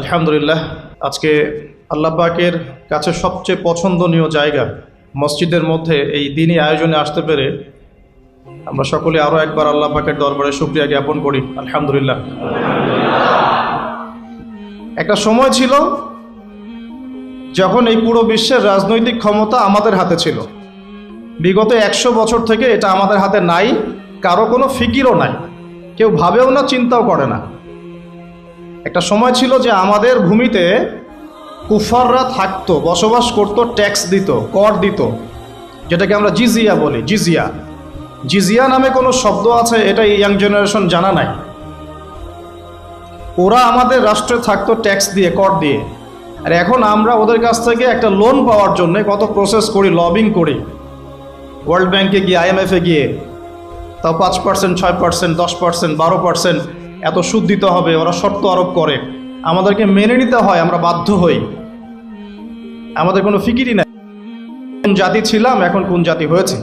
আলহামদুলিল্লাহ, আজকে আল্লাহ পাকের কাছে সবচেয়ে পছন্দনীয় জায়গা মসজিদের মধ্যে এই দিনী আয়োজনে আসতে পেরে আমরা সকলে আরও একবার আল্লাহ পাকের দরবারে শুকরিয়া জ্ঞাপন করি। আলহামদুলিল্লাহ। একটা সময় ছিল যখন এই পুরো বিশ্বের রাজনৈতিক ক্ষমতা আমাদের হাতে ছিল। বিগত 100 বছর থেকে এটা আমাদের হাতে নাই, কারো কোনো ফিকিরও নাই, কেউ ভাবেও না, চিন্তাও করে না। একটা সময় ছিল যে আমাদের ভূমিতে কুফাররা থাকতো, বসবাস করত, ট্যাক্স দিত, কর দিত, যেটাকে আমরা জিজিয়া বলি। জিজিয়া জিজিয়া নামে কোনো শব্দ আছে এটা ইয়াং জেনারেশন জানা নাই। ওরা আমাদের রাষ্ট্রে থাকতো ট্যাক্স দিয়ে, কর দিয়ে। আর এখন আমরা ওদের কাছ থেকে একটা লোন পাওয়ার জন্য কত প্রসেস করি, লবিং করি, ওয়ার্ল্ড ব্যাংকে গিয়ে, IMF-এ গিয়ে, তাও 5%, 6%, 10%, 12% এত সুদ দিতে হবে, ওরা শর্ত আরোপ করে, আমাদেরকে মেনে নিতে হয়, আমরা বাধ্য হই। আমাদের কোনো ফিকিরই নাই কোন জাতি ছিলাম, এখন কোন জাতি হয়েছে।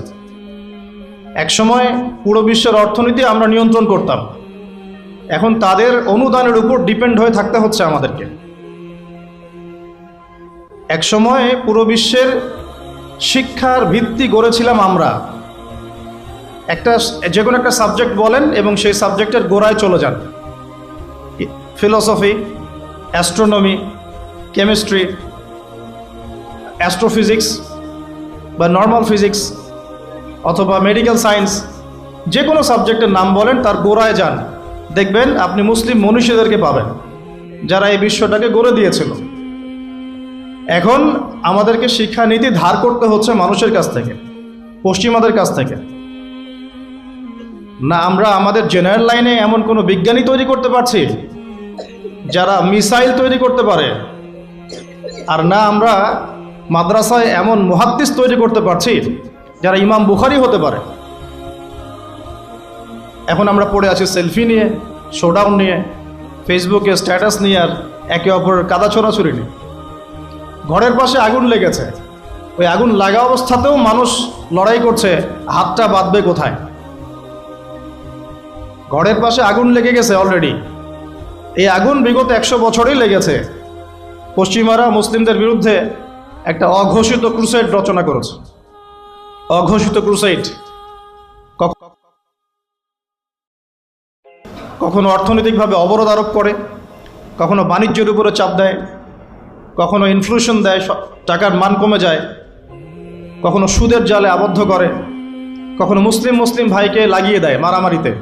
একসময় পুরো বিশ্বের অর্থনীতি আমরা নিয়ন্ত্রণ করতাম, এখন তাদের অনুদানের উপর ডিপেন্ড হয়ে থাকতে হচ্ছে আমাদেরকে। একসময় পুরো বিশ্বের শিক্ষার ভিত্তি গড়েছিলাম আমরা। যে কোনো একটা সাবজেক্ট বলেন এবং সেই সাবজেক্টের গোড়ায় চলে যান। ফিলোসফি, অ্যাস্ট্রোনমি, কেমিস্ট্রি, অ্যাস্ট্রোফিজিক্স বা নর্মাল ফিজিক্স অথবা মেডিকেল সায়েন্স, যে কোনো সাবজেক্টের নাম বলেন, তার গোড়ায় যান, দেখবেন আপনি মুসলিম মনীষীদেরকে পাবেন যারা এই বিশ্বটাকে গড়ে দিয়েছিল। এখন আমাদেরকে শিক্ষানীতি ধার করতে হচ্ছে মানুষের কাছ থেকে, পশ্চিমাদের কাছ থেকে। না আমরা আমাদের জেনারেল লাইনে এমন কোনো বিজ্ঞানী তৈরি করতে পারছি যারা মিসাইল তৈরি করতে পারে, আর না আমরা মাদ্রাসায় এমন মুহাদ্দিস তৈরি করতে পারছি যারা ইমাম বুখারী হতে পারে। এখন আমরা পড়ে আছি সেলফি নিয়ে, শোডাউন নিয়ে, ফেসবুকে স্ট্যাটাস নিয়ে, আর একে অপরের কাদা ছোড়াছুড়ি নিয়ে। ঘরের পাশে আগুন লেগেছে, ওই আগুন লাগা অবস্থাতেও মানুষ লড়াই করছে হাতটা বাঁধবে কোথায়। ঘরের পাশে আগুন লেগে গেছে অলরেডি, এই আগুন বিগত 100 বছরেই লেগেছে। পশ্চিমারা মুসলিমদের বিরুদ্ধে একটা অঘোষিত ক্রুসেড রচনা করেছে। অঘোষিত ক্রুসেড কখনো অর্থনৈতিকভাবে অবরোধ আরোপ করে, কখনো বাণিজ্যের উপরে চাপ দেয়, কখনো ইনফ্লেশন দেয়, টাকার মান কমে যায়, কখনো সুদের জালে আবদ্ধ করে, কখনো মুসলিম ভাইকে লাগিয়ে দেয় মারামারিতে।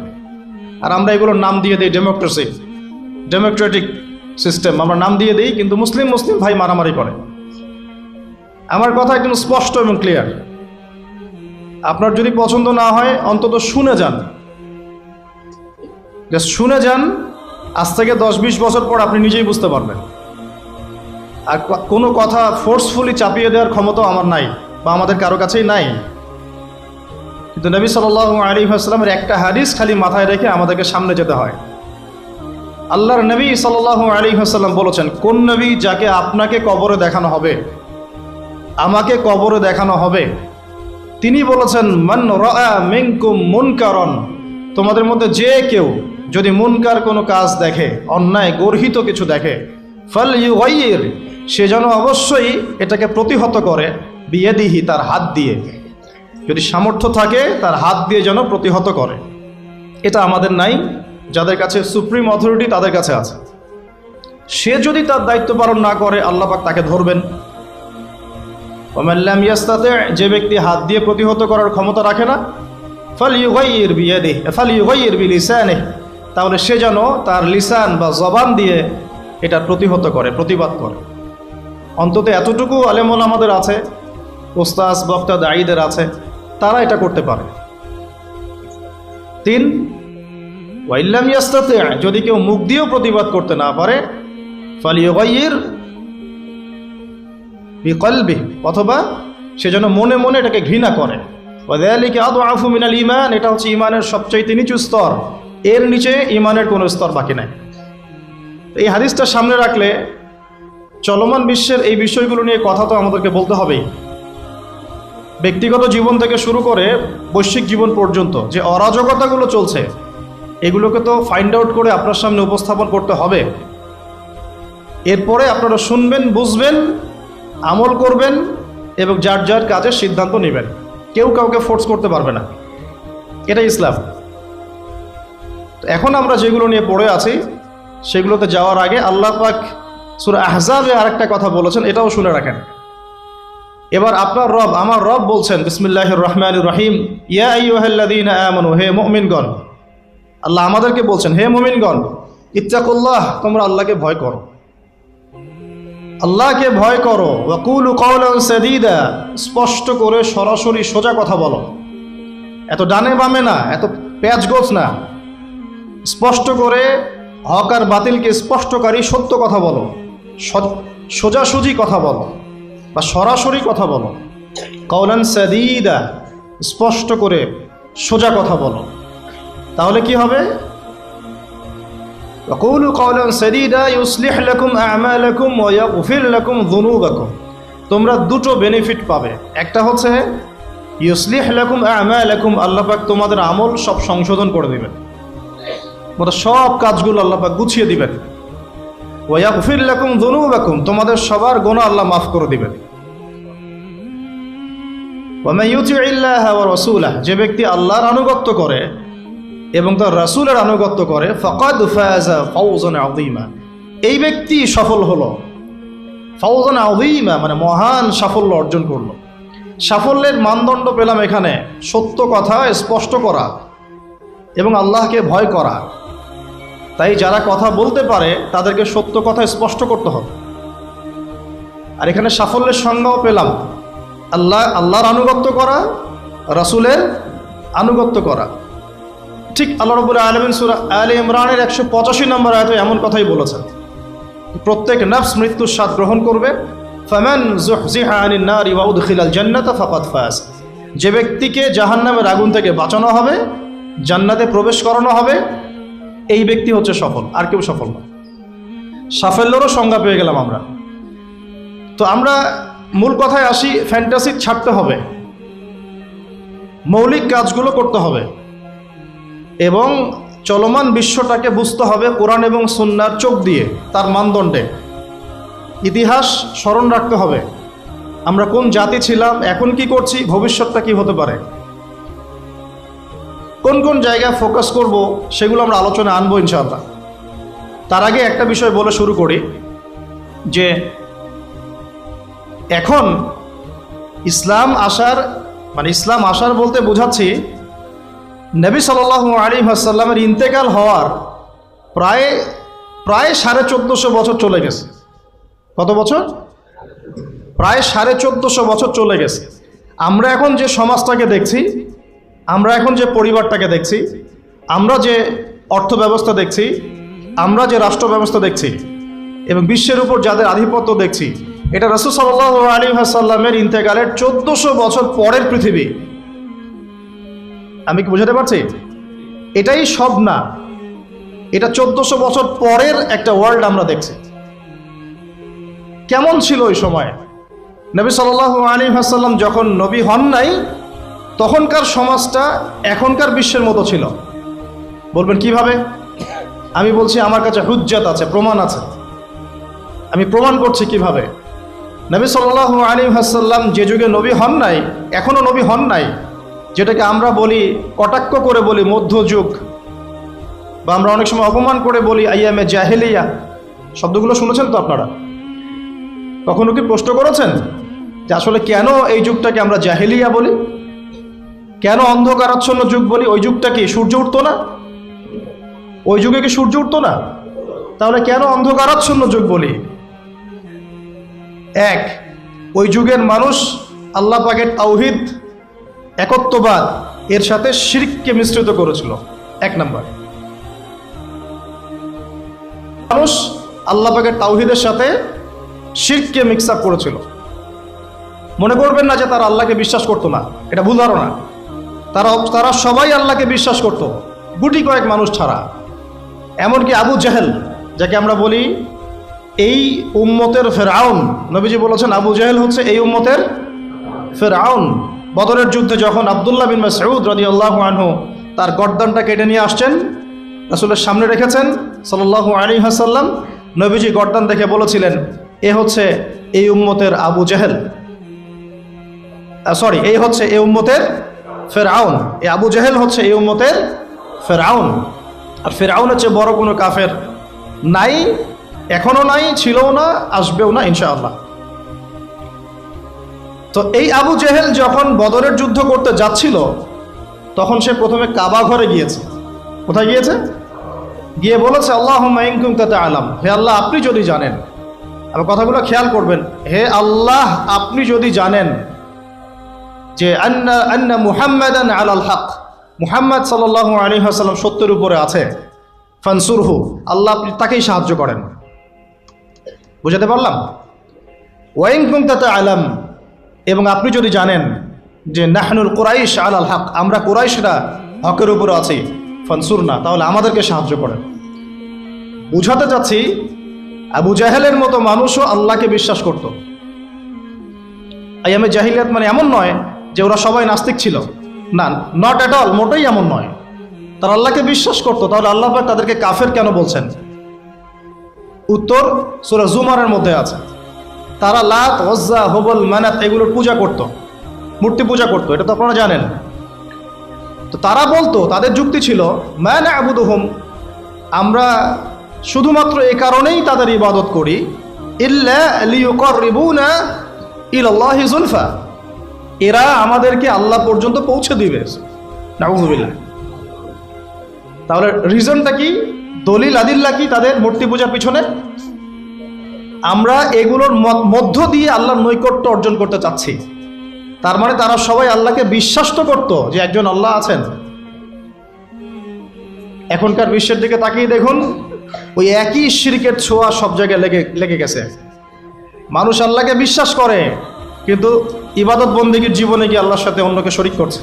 আর আমরা এগুলোর নাম দিয়ে দিই ডেমোক্রেসি, ডেমোক্রেটিক সিস্টেম আমরা নাম দিয়ে দিই, কিন্তু মুসলিম ভাই মারামারি করে। আমার কথা একদম স্পষ্ট এবং ক্লিয়ার। আপনার যদি পছন্দ না হয় অন্তত শুনে যান, জাস্ট শুনে যান। আজ থেকে 10-20 বছর পর আপনি নিজেই বুঝতে পারবেন। আর কোনো কথা ফোর্সফুলি চাপিয়ে দেওয়ার ক্ষমতা আমার নাই, বা আমাদের কারো কাছেই নাই। কিন্তু নবী সাল্লাল্লাহু আলাইহি ওয়াসাল্লামের একটা হাদিস খালি মাথায় রেখে আমাদেরকে সামনে যেতে হয়। আল্লাহর নবী সাল্লাল্লাহু আলাইহি ওয়াসাল্লাম বলেছেন, কোন নবী যাকে আপনাকে কবরে দেখানো হবে, আমাকে কবরে দেখানো হবে, তিনি বলেছেন, মান রাআ মিনকুম মুনকারন, তোমাদের মধ্যে যে কেউ যদি মুনকার কোনো কাজ দেখে, অন্যায় গর্হিত কিছু দেখে, ফালইউগাইয়ির, সে যেন অবশ্যই এটাকে প্রতিহত করে, বিয়াদিহি, তার হাত দিয়ে, যদি সামর্থ্য থাকে তার হাত দিয়ে যেন প্রতিহত করে। এটা আমাদের নাই, যাদের কাছে সুপ্রিম অথরিটি তাদের কাছে আছে। সে যদি তার দায়িত্ব পালন না করে, আল্লাহ পাক তাকে ধরবেন। ওয়ামান লাম ইয়াস্তাতি', যে ব্যক্তি হাত দিয়ে প্রতিহত করার ক্ষমতা রাখে না, ফালইউগাইয়ির বিয়াদিহি ফালইউগাইয়ির বিলিসানিহি, তাহলে সে যেন তার লিসান বা জবান দিয়ে এটা প্রতিহত করে, প্রতিবাদ করে। অন্তত এতটুকু আলেমুল আমাদের আছে, ওস্তাজ বক্তা দায়ীদের আছে, তারা এটা করতে পারে। 3, ওয়াইল্লাম ইয়াস্তাতি', যদি কেউ মুখ দিয়েও প্রতিবাদ করতে না পারে, ফালইউগাইয়ির বিকলবিহি, অথবা সে যেন মনে মনে এটাকে ঘৃণা করে। ওয়াযালিকা আদআফু মিনাল ঈমান, এটা হচ্ছে ঈমানের সবচেয়ে নিচু স্তর, এর নিচে ঈমানের কোনো স্তর বাকি নাই। এই হাদিসটা সামনে রাখলে চলমান বিশ্বের এই বিষয়গুলো নিয়ে কথা তো আমাদেরকে বলতে হবেই। ব্যক্তিগত জীবন থেকে শুরু করে বৈশ্বিক জীবন পর্যন্ত যে অরাজকতাগুলো চলছে, এগুলোকে তো ফাইন্ড আউট করে আপনার সামনে উপস্থাপন করতে হবে। এরপরে আপনারা শুনবেন, বুঝবেন, আমল করবেন এবং যার যার কাজের সিদ্ধান্ত নেবেন। কেউ কাউকে ফোর্স করতে পারবে না, এটা ইসলাম। এখন আমরা যেগুলো নিয়ে পড়ে আছি সেগুলোতে যাওয়ার আগে আল্লাহ পাক সূরা আহজাবে আরেকটা কথা বলেছেন, এটাও শুনে রাখেন। এবার আপনার রব, আমার রব বলছেন বিসমিল্লাহির রহমানির রহিম, ইয়া আইয়ুহাল্লাযীনা আমানু, হে মুমিনগণ। আল্লাহ আমাদেরকে বলছেন, হে মুমিনগণ, ইত্তাকুল্লাহ, তোমরা আল্লাহকে ভয় করো, আল্লাহকে ভয় করো। ওয়াকুলু কাওলান সাদীদা, স্পষ্ট করে সরাসরি সোজা কথা বলো, এত ডানে বামে না, এত প্যাচগোছ না, স্পষ্ট করে হক আর বাতিলকে স্পষ্টকারী সত্য কথা বলো, সোজাসুজি কথা বলো বা সরাসরি কথা বলো। কাওলান সাদীদা, স্পষ্ট করে সোজা কথা বলো, তাহলে কি হবে? ওয়াকুলু কাওলান সাদীদা ইউসলিহ লাকুম আ'মালাকুম ওয়া ইয়াগফির লাকুম যুনুবাকুম। তোমরা দুটো বেনিফিট পাবে। একটা হচ্ছে ইউসলিহ লাকুম আ'মালাকুম, আল্লাহ পাক তোমাদের আমল সব সংশোধন করে দিবেন, তোমাদের সব কাজগুলো আল্লাহ পাক গুছিয়ে দিবেন। ওয়া ইয়াগফির লাকুম যুনুবাকুম, তোমাদের সবার গুনাহ আল্লাহ মাফ করে দিবেন। ওয়া মান ইউতিইল্লাহা ওয়া রাসূলাহু, যে ব্যক্তি আল্লাহর আনুগত্য করে এবং তার রাসূলের আনুগত্য করে, ফাকাদ ফাযা ফাওজান আযীমা, এই ব্যক্তি সফল হলো। ফাওজান আযীমা মানে মহান সাফল্য অর্জন করলো। সাফল্যের মানদণ্ড পেলাম এখানে সত্য কথা স্পষ্ট করা এবং আল্লাহকে ভয় করা। তাই যারা কথা বলতে পারে তাদেরকে সত্য কথা স্পষ্ট করতে হবে। আর এখানে সাফল্যের সংজ্ঞাও পেলাম, আল্লাহর আনুগত্য করা, রাসূলের আনুগত্য করা। ঠিক আল্লাহ রাব্বুল আলামিন সূরা আলে ইমরানের 185 নম্বর আয়াতে এমন কথাই বলেছেন, প্রত্যেক নফস মৃত্যুর স্বাদ গ্রহণ করবে। ফামান যুহজিহা আনিন নারি ওয়া উদখিলাল জান্নাতা ফাকাদ ফাজ, যে ব্যক্তিকে জাহান্নামের আগুন থেকে বাঁচানো হবে, জান্নাতে প্রবেশ করানো হবে, এই ব্যক্তি হচ্ছে সফল, আর কেউ সফল না। সাফল্যেরও সংজ্ঞা পেয়ে গেলাম আমরা। তো আমরা মূল কথায় আসি, ফ্যান্টাসি ছাড়তে হবে, মৌলিক কাজগুলো করতে হবে এবং চলমান বিশ্বটাকে বুঝতে হবে কোরআন এবং সুন্নাহর চোখ দিয়ে, তার মানদণ্ডে। ইতিহাস স্মরণ রাখতে হবে, আমরা কোন জাতি ছিলাম, এখন কি করছি, ভবিষ্যৎটা কি হতে পারে, কোন কোন জায়গায় ফোকাস করব, সেগুলো আমরা আলোচনা আনবো ইনশাআল্লাহ। তার আগে একটা বিষয় বলে শুরু করি যে এখন ইসলাম আসার বলতে বোঝাচ্ছি নবী সাল্লাল্লাহু আলাইহি ওয়াসাল্লামের ইন্তেকাল হওয়ার প্রায় 1450 বছর চলে গেছে। কত বছর? প্রায় 1450 বছর চলে গেছে। আমরা এখন যে সমাজটাকে দেখছি, আমরা এখন যে পরিবারটাকে দেখছি, আমরা যে অর্থ ব্যবস্থা দেখছি, আমরা যে রাষ্ট্র ব্যবস্থা দেখছি এবং বিশ্বের উপর যাদের আধিপত্য দেখছি, এটা রাসূল সাল্লাল্লাহু আলাইহি ওয়াসাল্লামের ইন্তেকালের 1400 বছর পরের পৃথিবী। আমি কি বোঝাতে পারছি? এটাই সব না, এটা 1400 বছর পরের একটা ওয়ার্ল্ড আমরা দেখছি। কেমন ছিল ওই সময়? নবী সাল্লাল্লাহু আলাইহি ওয়াসাল্লাম যখন নবী হন নাই, তখনকার সমাজটা এখনকার বিশ্বের মতো ছিল। বলবেন কিভাবে? আমি বলছি, আমার কাছে হুজ্জাত আছে, প্রমাণ আছে, আমি প্রমাণ করছি কিভাবে। নবী সাল্লাল্লাহু আলাইহি ওয়াসাল্লাম যে যুগে নবী হন নাই, এখনও নবী হন নাই, যেটাকে আমরা বলি, কটাক্ষ করে বলি মধ্যযুগ, বা আমরা অনেক সময় অপমান করে বলি আইয়ামে জাহেলিয়া। শব্দগুলো শুনেছেন তো আপনারা? কখনো কি প্রশ্ন করেছেন যে আসলে কেন এই যুগটাকে আমরা জাহেলিয়া বলি, কেন অন্ধকারাচ্ছন্ন যুগ বলি? ওই যুগটা কি সূর্য উঠতো না? ওই যুগে কি সূর্য উঠতো না? তাহলে কেন অন্ধকারাচ্ছন্ন যুগ বলি? এক, ওই যুগের মানুষ আল্লাহ পাকের তাওহীদ, একত্ববাদ এর সাথে শিরককে মিশ্রিত করেছিল। এক নাম্বার, মানুষ আল্লাহ পাকের তাওহীদের সাথে শিরককে মিক্স আপ করেছিল। মনে করবেন না যে তারা আল্লাহকে বিশ্বাস করতো না, এটা ভুল ধারণা। তারা সবাই আল্লাহকে বিশ্বাস করত, গুটি কয়েক মানুষ ছাড়া। এমনকি আবু জাহেল, যাকে আমরা বলি এই উম্মতের ফেরাউন, নবীজি বলেছেন আবু জাহেল হচ্ছে এই উম্মতের ফেরাউন। বদরের যুদ্ধে যখন আব্দুল্লাহ বিন মাসউদ রাদিয়াল্লাহু আনহু তার গর্দানটা কেটে নিয়ে আসছেন, রাসূলের সামনে রেখেছেন সাল্লাল্লাহু আলাইহি ওয়াসাল্লাম, নবীজি গর্দান দেখে বলেছিলেন, এ হচ্ছে এই উম্মতের আবু জেহেল, সরি, এই হচ্ছে এই উম্মতের ফেরাউন। এই আবু জেহেল হচ্ছে এই উম্মতের ফেরাউন। আর ফেরাউনের চেয়ে বড় কোনো কাফের নাই, এখনো নাই, ছিলও না, আসবেও না ইনশাআল্লাহ। তো এই আবু জেহেল যখন বদরের যুদ্ধ করতে যাচ্ছিল, তখন সে প্রথমে কাবা ঘরে গিয়েছে। কোথায় গিয়েছে? গিয়ে বলেছে, আল্লাহুম্মা ইন কুনতা তা'লাম, হে আল্লাহ আপনি যদি জানেন, আর কথাগুলো খেয়াল করবেন, হে আল্লাহ আপনি যদি জানেন যে আন্না মুহাম্মাদান আলাল হক, মুহাম্মদ সাল্লাল্লাহু আলাইহি ওয়াসাল্লাম সত্যের উপরে আছে, ফানসুরহু, আল্লাহ আপনি তাকেই সাহায্য করেন। বুঝাতে পারলাম? ওয়া ইন কুনতা তা'লাম, এবং আপনি যদি জানেন যে নাহনুল কুরাইশ আলাল হক, আমরা কুরাইশরা হকের উপরে আছি, ফানসুরনা, তাহলে আমাদেরকে সাহায্য করেন। বুঝাতে চাচ্ছি, আবু জাহেলের মতো মানুষও আল্লাহকে বিশ্বাস করত। আইয়ামে জাহিলিয়াত মানে এমন নয় যে ওরা সবাই নাস্তিক ছিল, না, নট এট অল, মোটেই এমন নয়। তারা আল্লাহকে বিশ্বাস করত। তাহলে আল্লাহ পাক তাদেরকে কাফের কেন বলছেন? উত্তর সূরা জুমারের মধ্যে আছে। তারা লাত, উজ্জা, হুবল, মানাত এগুলোর পূজা করত, মূর্তি পূজা করত, এটা তো আপনারা জানেন। তো তারা বলতো, তাদের যুক্তি ছিল, মা না'বুদুহুম, আমরা শুধুমাত্র এই কারণেই তাদের ইবাদত করি, ইল্লা লিয়ুকাররিবুনা ইলাল্লাহি যুলফা, এরা আমাদেরকে আল্লাহ পর্যন্ত পৌঁছে দিবে। নাউযুবিল্লাহ। তাহলে রিজনটা কি, দলিল আদিল্লা কি তাদের মূর্তি পূজার পিছনে? আমরা এগুলোর মধ্য দিয়ে আল্লাহর নৈকট্য অর্জন করতে চাচ্ছি। তার মানে তারা সবাই আল্লাহকে বিশ্বাস তো করতো যে একজন আল্লাহ আছেন। এখনকার বিশ্বের দিকে তাকিয়ে দেখুন, ওই একই শিরকের ছোঁয়া সব জায়গায় লেগে গেছে। মানুষ আল্লাহকে বিশ্বাস করে, কিন্তু ইবাদত বন্দেগীর জীবনে গিয়ে আল্লাহর সাথে অন্যকে শরিক করছে,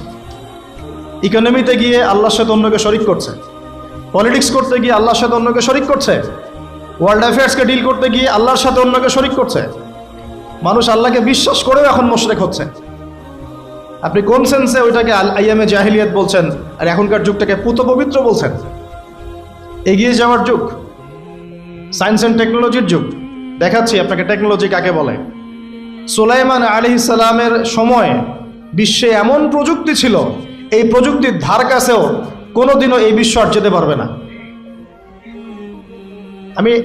ইকোনমিতে গিয়ে আল্লাহর সাথে অন্যকে শরিক করছে, পলিটিক্স করতে গিয়ে আল্লাহর সাথে অন্যকে শরিক করছে, ওয়ার্ল্ড অ্যাফেয়ার্সকে ডিল করতে গিয়ে আল্লাহর সাথে অন্যকে শরিক করছে। মানুষ আল্লাহকে বিশ্বাস করেও এখন মুশরিক হচ্ছে। আপনি কোন সেন্সে ওইটাকে আইয়ামে জাহিলিয়াত বলছেন, আর এখনকার যুগটাকে পুত পবিত্র বলছেন? এগিয়ে যাওয়ার যুগ, সায়েন্স অ্যান্ড টেকনোলজির যুগ। দেখাচ্ছি আপনাকে টেকনোলজি কাকে বলে। সুলাইমান আলাইহিস সালামের সময় বিশ্বে এমন প্রযুক্তি ছিল, এই প্রযুক্তির ধার কাছেও কোনোদিনও এই বিশ্ব আর যেতে পারবে না।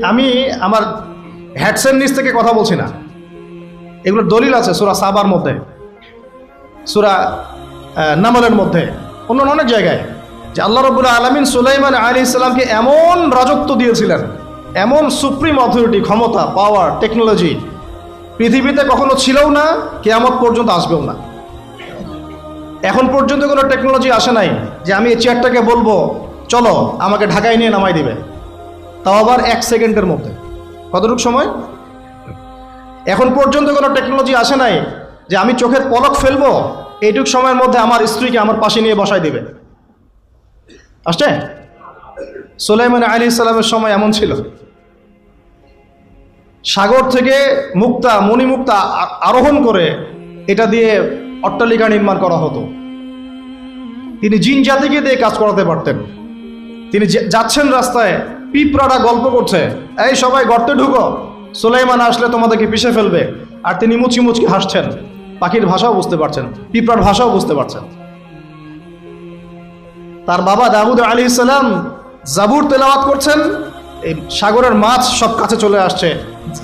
আমি আমার হ্যাডসেট নিচ থেকে কথা বলছি না, এগুলোর দলিল আছে সূরা সাবার মধ্যে, সূরা নামলের মধ্যে, অন্য অনেক জায়গায়, যে আল্লাহ রাব্বুল আলামিন সুলাইমান আলাইহিস সালামকে এমন রাজত্ব দিয়েছিলেন, এমন সুপ্রিম অথরিটি, ক্ষমতা, পাওয়ার, টেকনোলজি পৃথিবীতে কখনো ছিলও না, কিয়ামত পর্যন্ত আসবেও না। এখন পর্যন্ত কোনো টেকনোলজি আসে নাই যে আমি এই চেয়ারটাকে বলবো চলো আমাকে ঢাকায় নিয়ে নামাই দিবে, তাও আবার 1 সেকেন্ডের মধ্যে। কতটুকু সময়? এখন পর্যন্ত কোনো টেকনোলজি আসে নাই যে আমি চোখের পলক ফেলবো, এইটুক সময়ের মধ্যে আমার স্ত্রীকে আমার পাশে নিয়ে বসাই দিবে। আসছে? সুলাইমান আলাইহিস সালামের সময় এমন ছিল। সাগর থেকে মুক্তা, মণিমুক্তা আরোহণ করে এটা দিয়ে অট্টালিকা নির্মাণ করা হতো। তিনি জিন জাতিকে দিয়ে কাজ করাতে পারতেন। তিনি যাচ্ছেন রাস্তায়, পিঁপড়ারা গল্প করছে, এই সবাই গর্তে ঢুকো, সুলাইমান আসলে তোমাদেরকে পিষে ফেলবে, আর তিনি মুচকি মুচকি হাসছেন, পাখির ভাষাও বুঝতে পারছেন, পিঁপড়ার ভাষাও বুঝতে পারছেন। তার বাবা দাউদ আলাইহিস সালাম জাবুর তেলাওয়াত করছেন, এই সাগরের মাছ সব কাছে চলে আসছে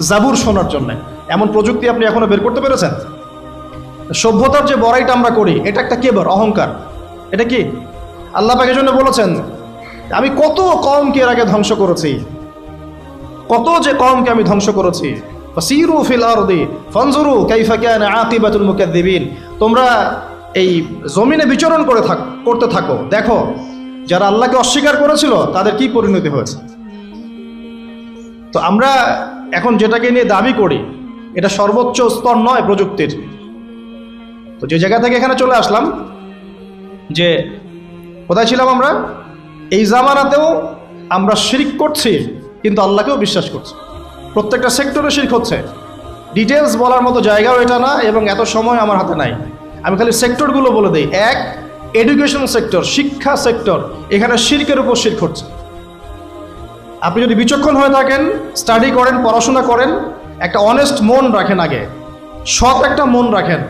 জাবুর শোনার জন্য। এমন প্রযুক্তি আপনি এখনো বের করতে পেরেছেন? সভ্যতার যে বড়াইটা আমরা করি, এটা একটা কেবর, অহংকার। এটা কি আল্লাহ পাক এর জন্য বলেছেন, আমি কত কওমকে এর আগে ধ্বংস করেছি, কত যে কওমকে আমি ধ্বংস করেছি। ফাসিরু ফিল আরদি ফানজুরু কাইফা কানা আকিবাতুল মুকাদ্দিবিন, তোমরা এই জমিনে বিচরণ করতে থাকো, দেখো যারা আল্লাহকে অস্বীকার করেছিল তাদের কি পরিণতি হয়েছে। তো আমরা এখন যেটাকে নিয়ে দাবি করি, এটা সর্বোচ্চ স্তর নয় প্রযুক্তির। তো যে জায়গা থেকে এখানে চলে আসলাম, যে কোথায় ছিলাম আমরা? এই জামানাতেও আমরা শিরক করছি, কিন্তু আল্লাহকেও বিশ্বাস করছি। প্রত্যেকটা সেক্টরে শিরক হচ্ছে। ডিটেলস বলার মতো জায়গাও এটা না, এবং এত সময় আমার হাতে নাই। আমি খালি সেক্টরগুলো বলে দিই। 1, এডুকেশন সেক্টর, শিক্ষা সেক্টর, এখানে শিরকের উপর শিরক হচ্ছে। আপনি যদি বিচক্ষণ হয়ে থাকেন, স্টাডি করেন, পড়াশোনা করেন, একটা অনেস্ট মন রাখেন, আগে সৎ একটা মন রাখেন।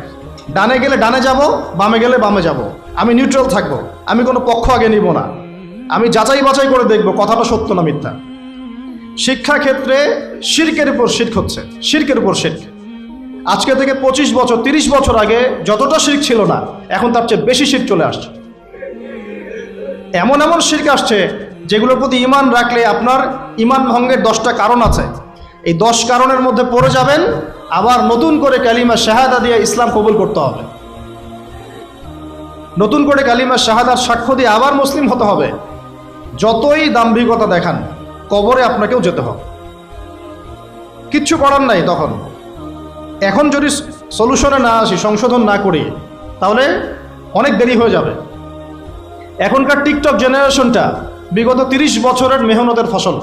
ডানে গেলে ডানে যাব, বামে গেলে বামে যাব, আমি নিউট্রাল থাকব, আমি কোনো পক্ষ আগে নিব না, আমি যাচাই বাছাই করে দেখব কথাটা সত্য না মিথ্যা। শিক্ষাক্ষেত্রে শিরকের উপর শিরক হচ্ছে, শিরকের উপর শিরক। আজকে থেকে 25 বছর 30 বছর আগে যতটা শিরক ছিল না, এখন তার চেয়ে বেশি শিরক চলে আসছে। এমন এমন শিরক আসছে যেগুলোর প্রতি ঈমান রাখলে আপনার ঈমান ভঙ্গের 10টা কারণ আছে। এই 10 কারণের মধ্যে পড়ে যাবেন, আবার নতুন করে কালিমা শাহাদা দিয়ে ইসলাম কবুল করতে হবে, নতুন করে কালিমা শাহাদার সাক্ষ্য দিয়ে আবার মুসলিম হতে হবে। যতই দাম্ভিকতা দেখান, কবরে আপনাকেও যেতে হবে, কিচ্ছু করার নাই। তখন এখন যদি সলিউশনে না আসি, সংশোধন না করি, তাহলে অনেক দেরি হয়ে যাবে। এখনকার টিকটক জেনারেশনটা বিগত 30 বছরের মেহনতের ফসল।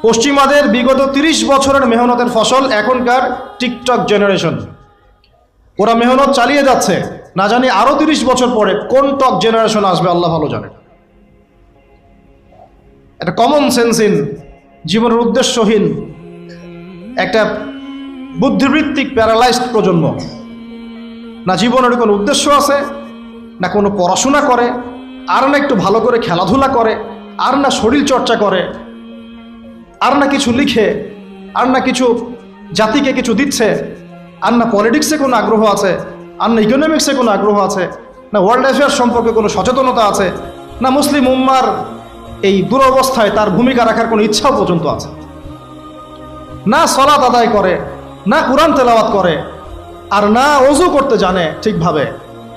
পশ্চিমাদের বিগত 30 বছরের মেহনতের ফসল এখনকার টিকটক জেনারেশন। ওরা মেহনত চালিয়ে যাচ্ছে, না জানি আরো 30 বছর পরে কোন টক জেনারেশন আসবে আল্লাহ ভালো জানে। একটা কমন সেন্সহীন, জীবনের উদ্দেশ্যহীন, একটা বুদ্ধিবৃত্তিক প্যারালাইজড প্রজন্ম। না জীবনের কোনো উদ্দেশ্য আছে, না কোনো পড়াশোনা করে, আর না একটু ভালো করে খেলাধুলা করে, আর না শরীর চর্চা করে, আর না কিছু লিখে, আর না কিছু জাতিকে কিছু দিচ্ছে, আর না পলিটিক্সে কোনো আগ্রহ আছে, আর না ইকোনমিক্সে কোনো আগ্রহ আছে, না ওয়ার্ল্ড অ্যাফেয়ার্স সম্পর্কে কোনো সচেতনতা আছে, না মুসলিম উম্মার এই দুরবস্থায় তার ভূমিকা রাখার কোনো ইচ্ছাও পর্যন্ত আছে। না সালাত আদায় করে, না কুরআন তেলাওয়াত করে, আর না ওযু করতে জানে ঠিকভাবে,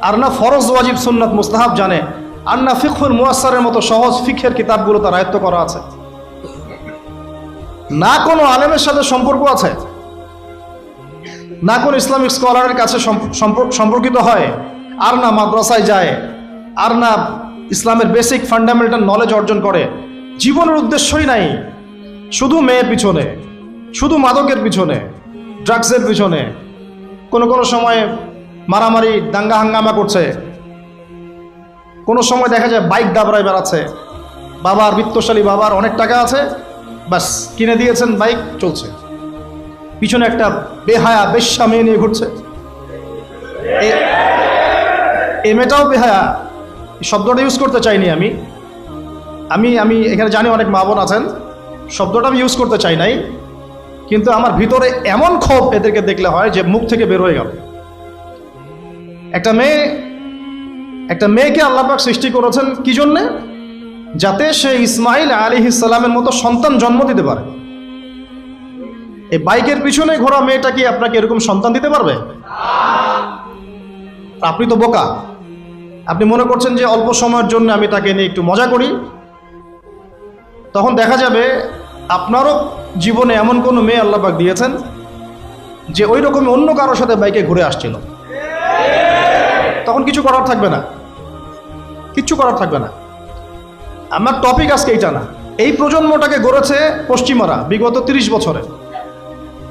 আর না ফরজ ওয়াজিব সুন্নাত মুস্তাহাব জানে, আর না ফিকহুল মুয়াসসারের মতো সহজ ফিকহের কিতাবগুলো তার আয়ত্ত করা আছে, না কোনো আলেমের সাথে সম্পর্ক আছে, না কোনো ইসলামিক স্কলারের কাছে সম্পর্কিত হয়, আর না মাদ্রাসায় যায়, আর না ইসলামের বেসিক ফান্ডামেন্টাল নলেজ অর্জন করে। জীবনের উদ্দেশ্যই নাই, শুধু মেয়ের পিছনে, শুধু মাদকের পিছনে, ড্রাগসের পিছনে, কোনো কোনো সময় মারামারি দাঙ্গা হাঙ্গামা করছে, কোনো সময় দেখা যায় বাইক দাবড়ায় বেড়াচ্ছে। বাবার বিত্তশালী, বাবার অনেক টাকা আছে, বাস কিনে দিয়েছেন বাইক, চলছে, পিছনে একটা বেহায়া বেশ্যা মেয়ে নিয়ে ঘুরছে। এই মেয়েটাও বেহায়া, শব্দটা ইউজ করতে চাইনি আমি আমি আমি এখানে জানি অনেক মা বোন আছেন, শব্দটা আমি ইউজ করতে চাই নাই, কিন্তু আমার ভিতরে এমন ক্ষোভ এদেরকে দেখলে হয় যে মুখ থেকে বের হয়ে গেল। একটা মেয়েকে আল্লাহ পাক সৃষ্টি করেছেন কি জন্যে? যাতে সে ইসমাইল আলাইহিস সালামের মতো সন্তান জন্ম দিতে পারে। এই বাইকের পিছনে ঘোরা মেয়েটা কি আপনাকে এরকম সন্তান দিতে পারবে? আপনি তো বোকা, আপনি মনে করছেন যে অল্প সময়ের জন্য আমি তাকে নিয়ে একটু মজা করি। তখন দেখা যাবে আপনারও জীবনে এমন কোনো মেয়ে আল্লাহ পাক দিয়েছেন যে ওই রকম অন্য কারোর সাথে বাইকে ঘুরে আসছিল, তখন কিছু করার থাকবে না, কিচ্ছু করার থাকবে না। আমার টপিক আজকে এইটা না। এই প্রজন্মটাকে গড়েছে পশ্চিমারা বিগত 30 বছরে।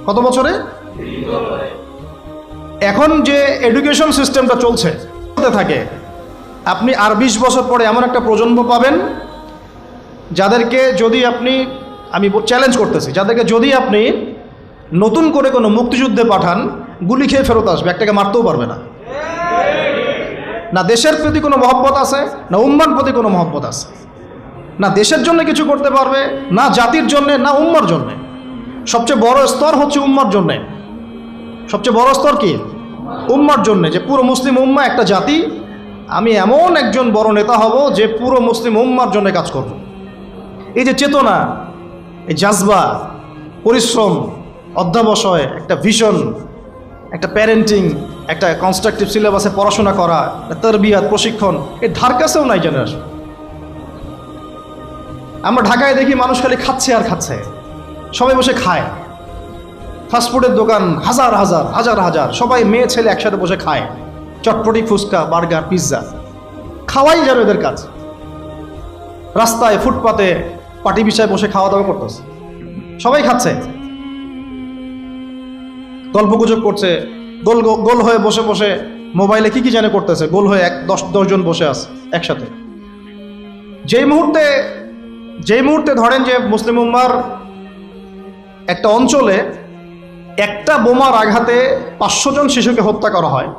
কত বছরে? এখন যে এডুকেশন সিস্টেমটা চলছে থাকে, আপনি আর 20 বছর পরে এমন একটা প্রজন্ম পাবেন যাদেরকে যদি আপনি, আমি চ্যালেঞ্জ করতেছি, যাদেরকে যদি আপনি নতুন করে কোনো মুক্তিযুদ্ধে পাঠান, গুলি খেয়ে ফেরত আসবে, একটাকে মারতেও পারবে না। না দেশের প্রতি কোনো মহব্বত আছে, না উম্মার প্রতি কোনো মহব্বত আছে, না দেশের জন্য কিছু করতে পারবে, না জাতির জন্যে, না উম্মার জন্যে। সবচেয়ে বড় স্তর হচ্ছে উম্মার জন্যে। সবচেয়ে বড় স্তর কি? উম্মার জন্যে, যে পুরো মুসলিম উম্মা একটা জাতি, আমি এমন একজন বড় নেতা হব যে পুরো মুসলিম উম্মার জন্য কাজ করব। এই যে চেতনা, এই জাজবা, পরিশ্রম, অধ্যাবসায়, একটা ভিশন, একটা প্যারেন্টিং, একটা কনস্ট্রাকটিভ সিলেবাসে পড়াশোনা করা, তারবিয়াত, প্রশিক্ষণ, এর ধার কাছেও নাই জেনারেশন। আমরা ঢাকায় দেখি মানুষ খালি খাচ্ছে আর খাচ্ছে, সবাই বসে খায়। ফাস্টফুডের দোকান হাজার হাজার হাজার হাজার, সবাই মেয়ে ছেলে একসাথে বসে খায়, চটপটি, ফুচকা, বার্গার, পিৎজা, খাওয়াই যাবে এদের কাজ। রাস্তায় ফুটপাতে পাটি বিছায় বসে খাওয়া দাওয়া করতেছে, সবাই খাচ্ছে, গল্পগুজব করছে, গোল গোল হয়ে বসে বসে মোবাইলে কি জানে করতেছে, গোল হয়ে 10 জন বসে আছে একসাথে। যেই মুহূর্তে যেই মুহূর্তে ধরেন যে মুসলিম উম্মার একটা অঞ্চলে একটা বোমার আঘাতে 500 জন শিশুকে হত্যা করা হয়,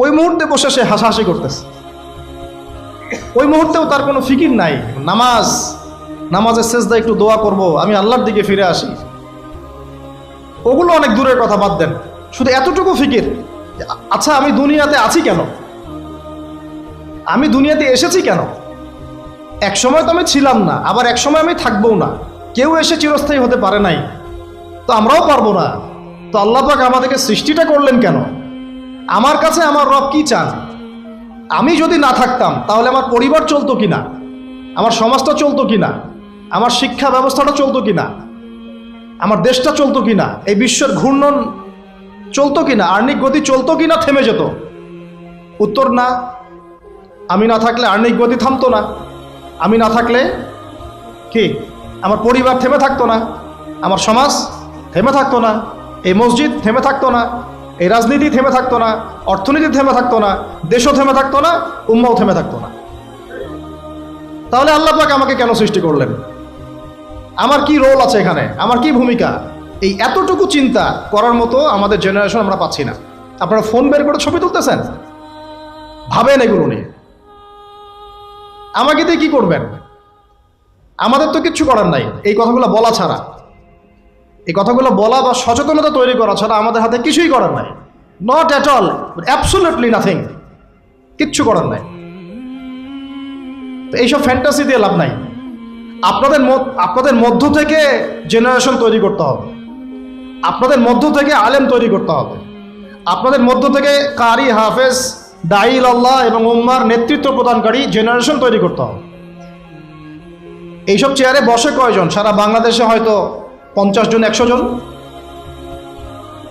ওই মুহূর্তে বসে সে হাসাহাসি করতেছে। ওই মুহূর্তেও তার কোনো ফিকির নাই, নামাজের সেজদা একটু দোয়া করব, আমি আল্লাহর দিকে ফিরে আসি, ওগুলো অনেক দূরের কথা, বাদ দেন। শুধু এতটুকু ফিকির, আচ্ছা আমি দুনিয়াতে আছি কেন, আমি দুনিয়াতে এসেছি কেন? এক সময় তো আমি ছিলাম না, আবার এক সময় আমি থাকবও না। কেউ এসে চিরস্থায়ী হতে পারে নাই, তো আমরাও পারবো না। তো আল্লাহ পাক আমাদেরকে সৃষ্টিটা করলেন কেন? আমার কাছে আমার রব কি চান? আমি যদি না থাকতাম তাহলে আমার পরিবার চলতো কিনা, আমার সমাজটা চলতো কিনা, আমার শিক্ষা ব্যবস্থাটা চলতো কিনা, আমার দেশটা চলতো কিনা, এই বিশ্বের ঘূর্ণন চলতো কিনা, আর্নিক গতি চলতো কিনা, থেমে যেত? উত্তর না। আমি না থাকলে আর্নিক গতি থামতো না, আমি না থাকলে কি আমার পরিবার থেমে থাকতো না, আমার সমাজ থেমে থাকতো না, এই মসজিদ থেমে থাকতো না, এই রাজনীতি থেমে থাকতো না, অর্থনীতি থেমে থাকতো না, দেশও থেমে থাকতো না, উম্মাও থেমে থাকতো না। তাহলে আল্লাহ পাক আমাকে কেন সৃষ্টি করলেন? আমার কি রোল আছে এখানে, আমার কি ভূমিকা? এই এতটুকু চিন্তা করার মতো আমাদের জেনারেশন আমরা পাচ্ছি না। আপনারা ফোন বের করে ছবি তুলতেছেন, ভাবেন এগুলো নিয়ে। আমাকে দিয়ে কি করবেন? আমাদের তো কিচ্ছু করার নাই এই কথাগুলো বলা ছাড়া, এই কথাগুলো বলা বা সচেতনতা তৈরি করা ছাড়া আমাদের হাতে কিছুই করার নাই। Not at all, absolutely nothing, কিচ্ছু করার নাই। তো এইসব ফ্যান্টাসি দিয়ে লাভ নাই। আপনাদের মধ্য থেকে জেনারেশন তৈরি করতে হবে, আপনাদের মধ্য থেকে আলেম তৈরি করতে হবে, আপনাদের মধ্য থেকে কারি, হাফেজ, দাঈল আল্লাহ এবং উম্মার নেতৃত্ব প্রদানকারী জেনারেশন তৈরি করতে হবে। এইসব চেয়ারে বসে কয়জন? সারা বাংলাদেশে হয়তো 50 জন, 100 জন।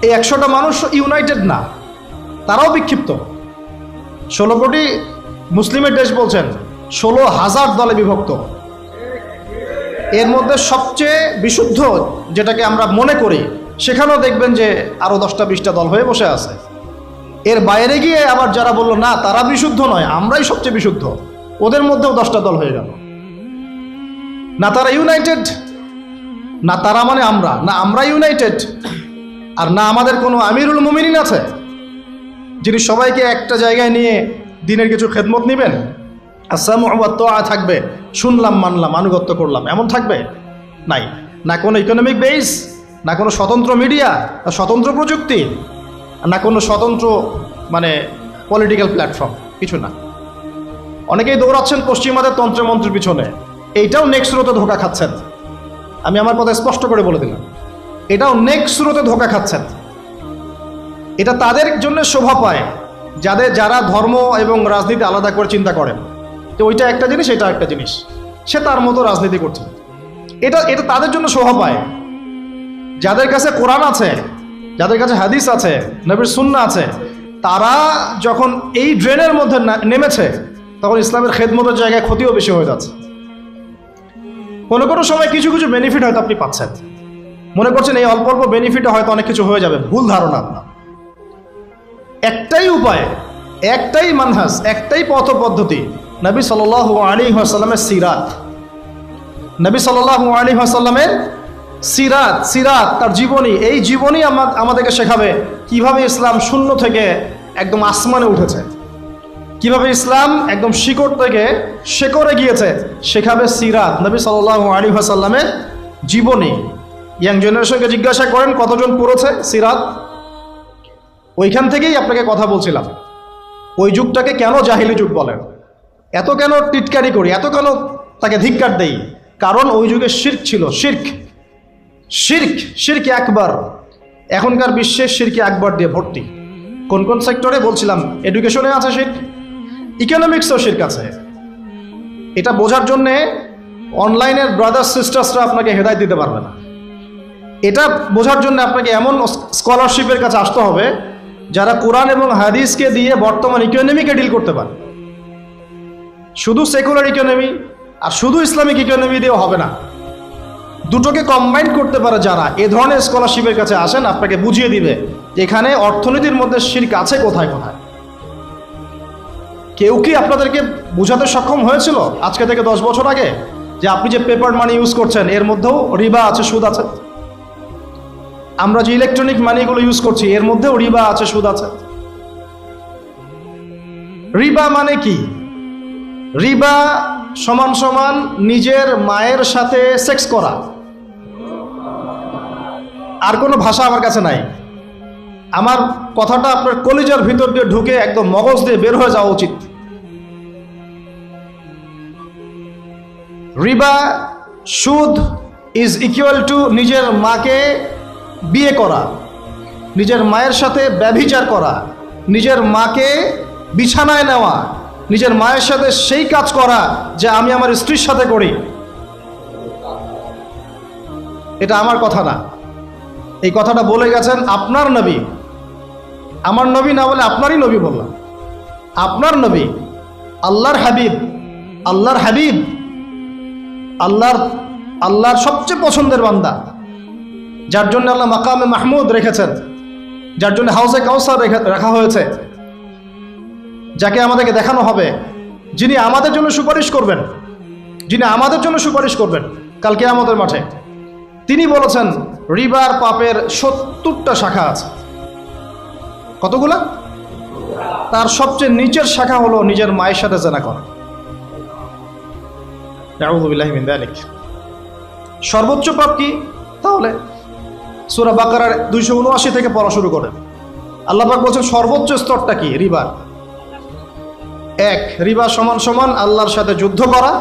এই 100টা মানুষ ইউনাইটেড না, তারাও বিক্ষিপ্ত। 16 কোটি মুসলিমের দেশ বলছেন, 16,000 দলে বিভক্ত। এর মধ্যে সবচেয়ে বিশুদ্ধ যেটাকে আমরা মনে করি, সেখানেও দেখবেন যে আরো 10টা 20টা দল হয়ে বসে আছে। এর বাইরে গিয়ে আবার যারা বললো না তারা বিশুদ্ধ নয়, আমরাই সবচেয়ে বিশুদ্ধ, ওদের মধ্যেও 10টা দল হয়ে গেল। না তারা ইউনাইটেড, না তারা মানে আমরা, না আমরা ইউনাইটেড, আর না আমাদের কোনো আমিরুল মুমিনিন আছে যিনি সবাইকে একটা জায়গায় নিয়ে দিনের কিছু খেদমত নেবেন, আসসামু ওয়া তাআ থাকবে, শুনলাম মানলাম আনুগত্য করলাম, এমন থাকবে? নাই। না কোনো ইকোনমিক বেস, না কোনো স্বতন্ত্র মিডিয়া, না স্বতন্ত্র প্রযুক্তি, না কোনো স্বতন্ত্র মানে পলিটিক্যাল প্ল্যাটফর্ম, কিছু না। অনেকেই দৌড়াচ্ছেন পশ্চিমাদের তন্ত্রমন্ত্রের পিছনে, এইটাও নেক্সট স্রোতে ধোকা খাচ্ছেন। আমি আমার কথা স্পষ্ট করে বলে দিলাম, এটাও নেক্সট স্রোতে ধোকা খাচ্ছেন। এটা তাদের জন্য শোভা পায় যারা ধর্ম এবং রাজনীতি আলাদা করে চিন্তা করেন, তো ওইটা একটা জিনিস, এটা একটা জিনিস, সে তার মতো রাজনীতি করছে। এটা তাদের জন্য শোভা পায়। যাদের কাছে কোরআন আছে, যাদের কাছে হাদিস আছে, নবীর সুন্নাহ আছে, তারা যখন এই ড্রেনের মধ্যে নেমেছে, তখন ইসলামের খেদমতের জায়গায় ক্ষতিও বেশি হয়ে যাচ্ছে। কোনো কোনো সময় কিছু কিছু বেনিফিট হয়তো আপনি পাচ্ছেন, মনে করছেন এই অল্প অল্প বেনিফিটে হয়তো অনেক কিছু হয়ে যাবে, ভুল ধারণা আপনার। একটাই উপায়, একটাই মানহাজ, একটাই পথ পদ্ধতি, নবী সাল্লাল্লাহু আলাইহি ওয়াসাল্লামের সিরাত। নবী সাল্লাল্লাহু আলাইহি ওয়াসাল্লামের সিরাত, তার জীবনী। এই জীবনী আমাদেরকে শেখাবে কিভাবে ইসলাম শূন্য থেকে একদম আসমানে উঠেছে, কিভাবে ইসলাম একদম শিকড় থেকে শেকড়ে গিয়েছে, শেখাবে সিরাত, নবী সাল্লাল্লাহু আলাইহি ওয়াসাল্লামের জীবনী। ইয়াং জেনারেশনকে জিজ্ঞাসা করেন কতজন পড়েছে সিরাত। ওইখান থেকেই আপনাকে কথা বলছিলাম, ওই যুগটাকে কেন জাহিলি যুগ বলেন, এত কেন টিটকারি করি, এত কেন তাকে ধিক্কার দেই? কারণ ওই যুগে শিরক ছিল, শিরক আকবার। এখনকার বিশ্বে শিরক আকবার দিয়ে ভর্তি। কোন কোন সেক্টরে বলছিলাম, এডুকেশনে আছে শিরক, ইকোনমিক্সও শিরক আছে। এটা বোঝার জন্যে অনলাইনের ব্রাদার্স সিস্টার্সরা আপনাকে হেদায়েত দিতে পারবে না। এটা বোঝার জন্য আপনাকে এমন স্কলারশিপের কাছে আসতে হবে যারা কোরআন এবং হাদিসকে দিয়ে বর্তমান ইকোনমিকে ডিল করতে পারে। শুধু সেকুলার ইকোনমি আর শুধু ইসলামিক ইকোনমি দিয়েও হবে না, দুটোকে কম্বাইন করতে পারে যারা, এ ধরনের স্কলারশিপের কাছে আসেন, আপনাকে বুঝিয়ে দিবে যে এখানে অর্থনীতির মধ্যে শিরক আছে কোথায় কোথায়। কেউ কি আপনাদেরকে বোঝাতে সক্ষম হয়েছিল আজকে থেকে 10 বছর আগে? যে আপনি যে পেপার মানি ইউজ করছেন এর মধ্যেও রিবা আছে, সুদ আছে। আমরা যে ইলেকট্রনিক মানিগুলো ইউজ করছি এর মধ্যেও রিবা আছে, সুদ আছে। রিবা মানে কি? রিবা সমান সমান নিজের মায়ের সাথে সেক্স করা। আর কোনো ভাষা আমার কাছে নাই। আমার কথাটা আপনার কলিজার ভিতর দিয়ে ঢুকে একদম মগজ দিয়ে বের হয়ে যাওয়া উচিত। রিবা, সুদ ইজ ইকুয়াল টু নিজের মাকে বিয়ে করা, নিজের মায়ের সাথে ব্যভিচার করা, নিজের মাকে বিছানায় নেওয়া, নিজের মায়ের সাথে সেই কাজ করা যে আমি আমার স্ত্রীর সাথে করি। এটা আমার কথা না, এই কথাটা বলে গেছেন আপনার নবী। আমার নবী না বলে আপনারই নবী বললাম। আপনার নবী, আল্লাহর হাবিব, আল্লাহর হাবিব, আল্লাহর সবচেয়ে পছন্দের বান্দা, যার জন্য আল্লাহ মাকামে মাহমুদ রেখেছেন, যার জন্য হাউজে কাউসার রাখা হয়েছে, যাকে আমাদেরকে দেখানো হবে, যিনি আমাদের জন্য সুপারিশ করবেন, যিনি আমাদের জন্য সুপারিশ করবেন কাল কিয়ামতের মাঠে। তিনি বলেছেন রিবার পাপের 70টা শাখা আছে। কতগুলা? তার সবচেয়ে নিচের শাখা হলো নিজের মায়ের সাথে জেনা করা। আউযু বিল্লাহি মিন যালিক। সর্বোচ্চ পাপ কি তাহলে? সূরা বাকারার 279 থেকে পড়া শুরু করেন। আল্লাহ পাক বলছেন সর্বোচ্চ স্তরটা কি? রিবা। 1, রিবা সমান সমান আল্লাহর সাথে যুদ্ধ করা।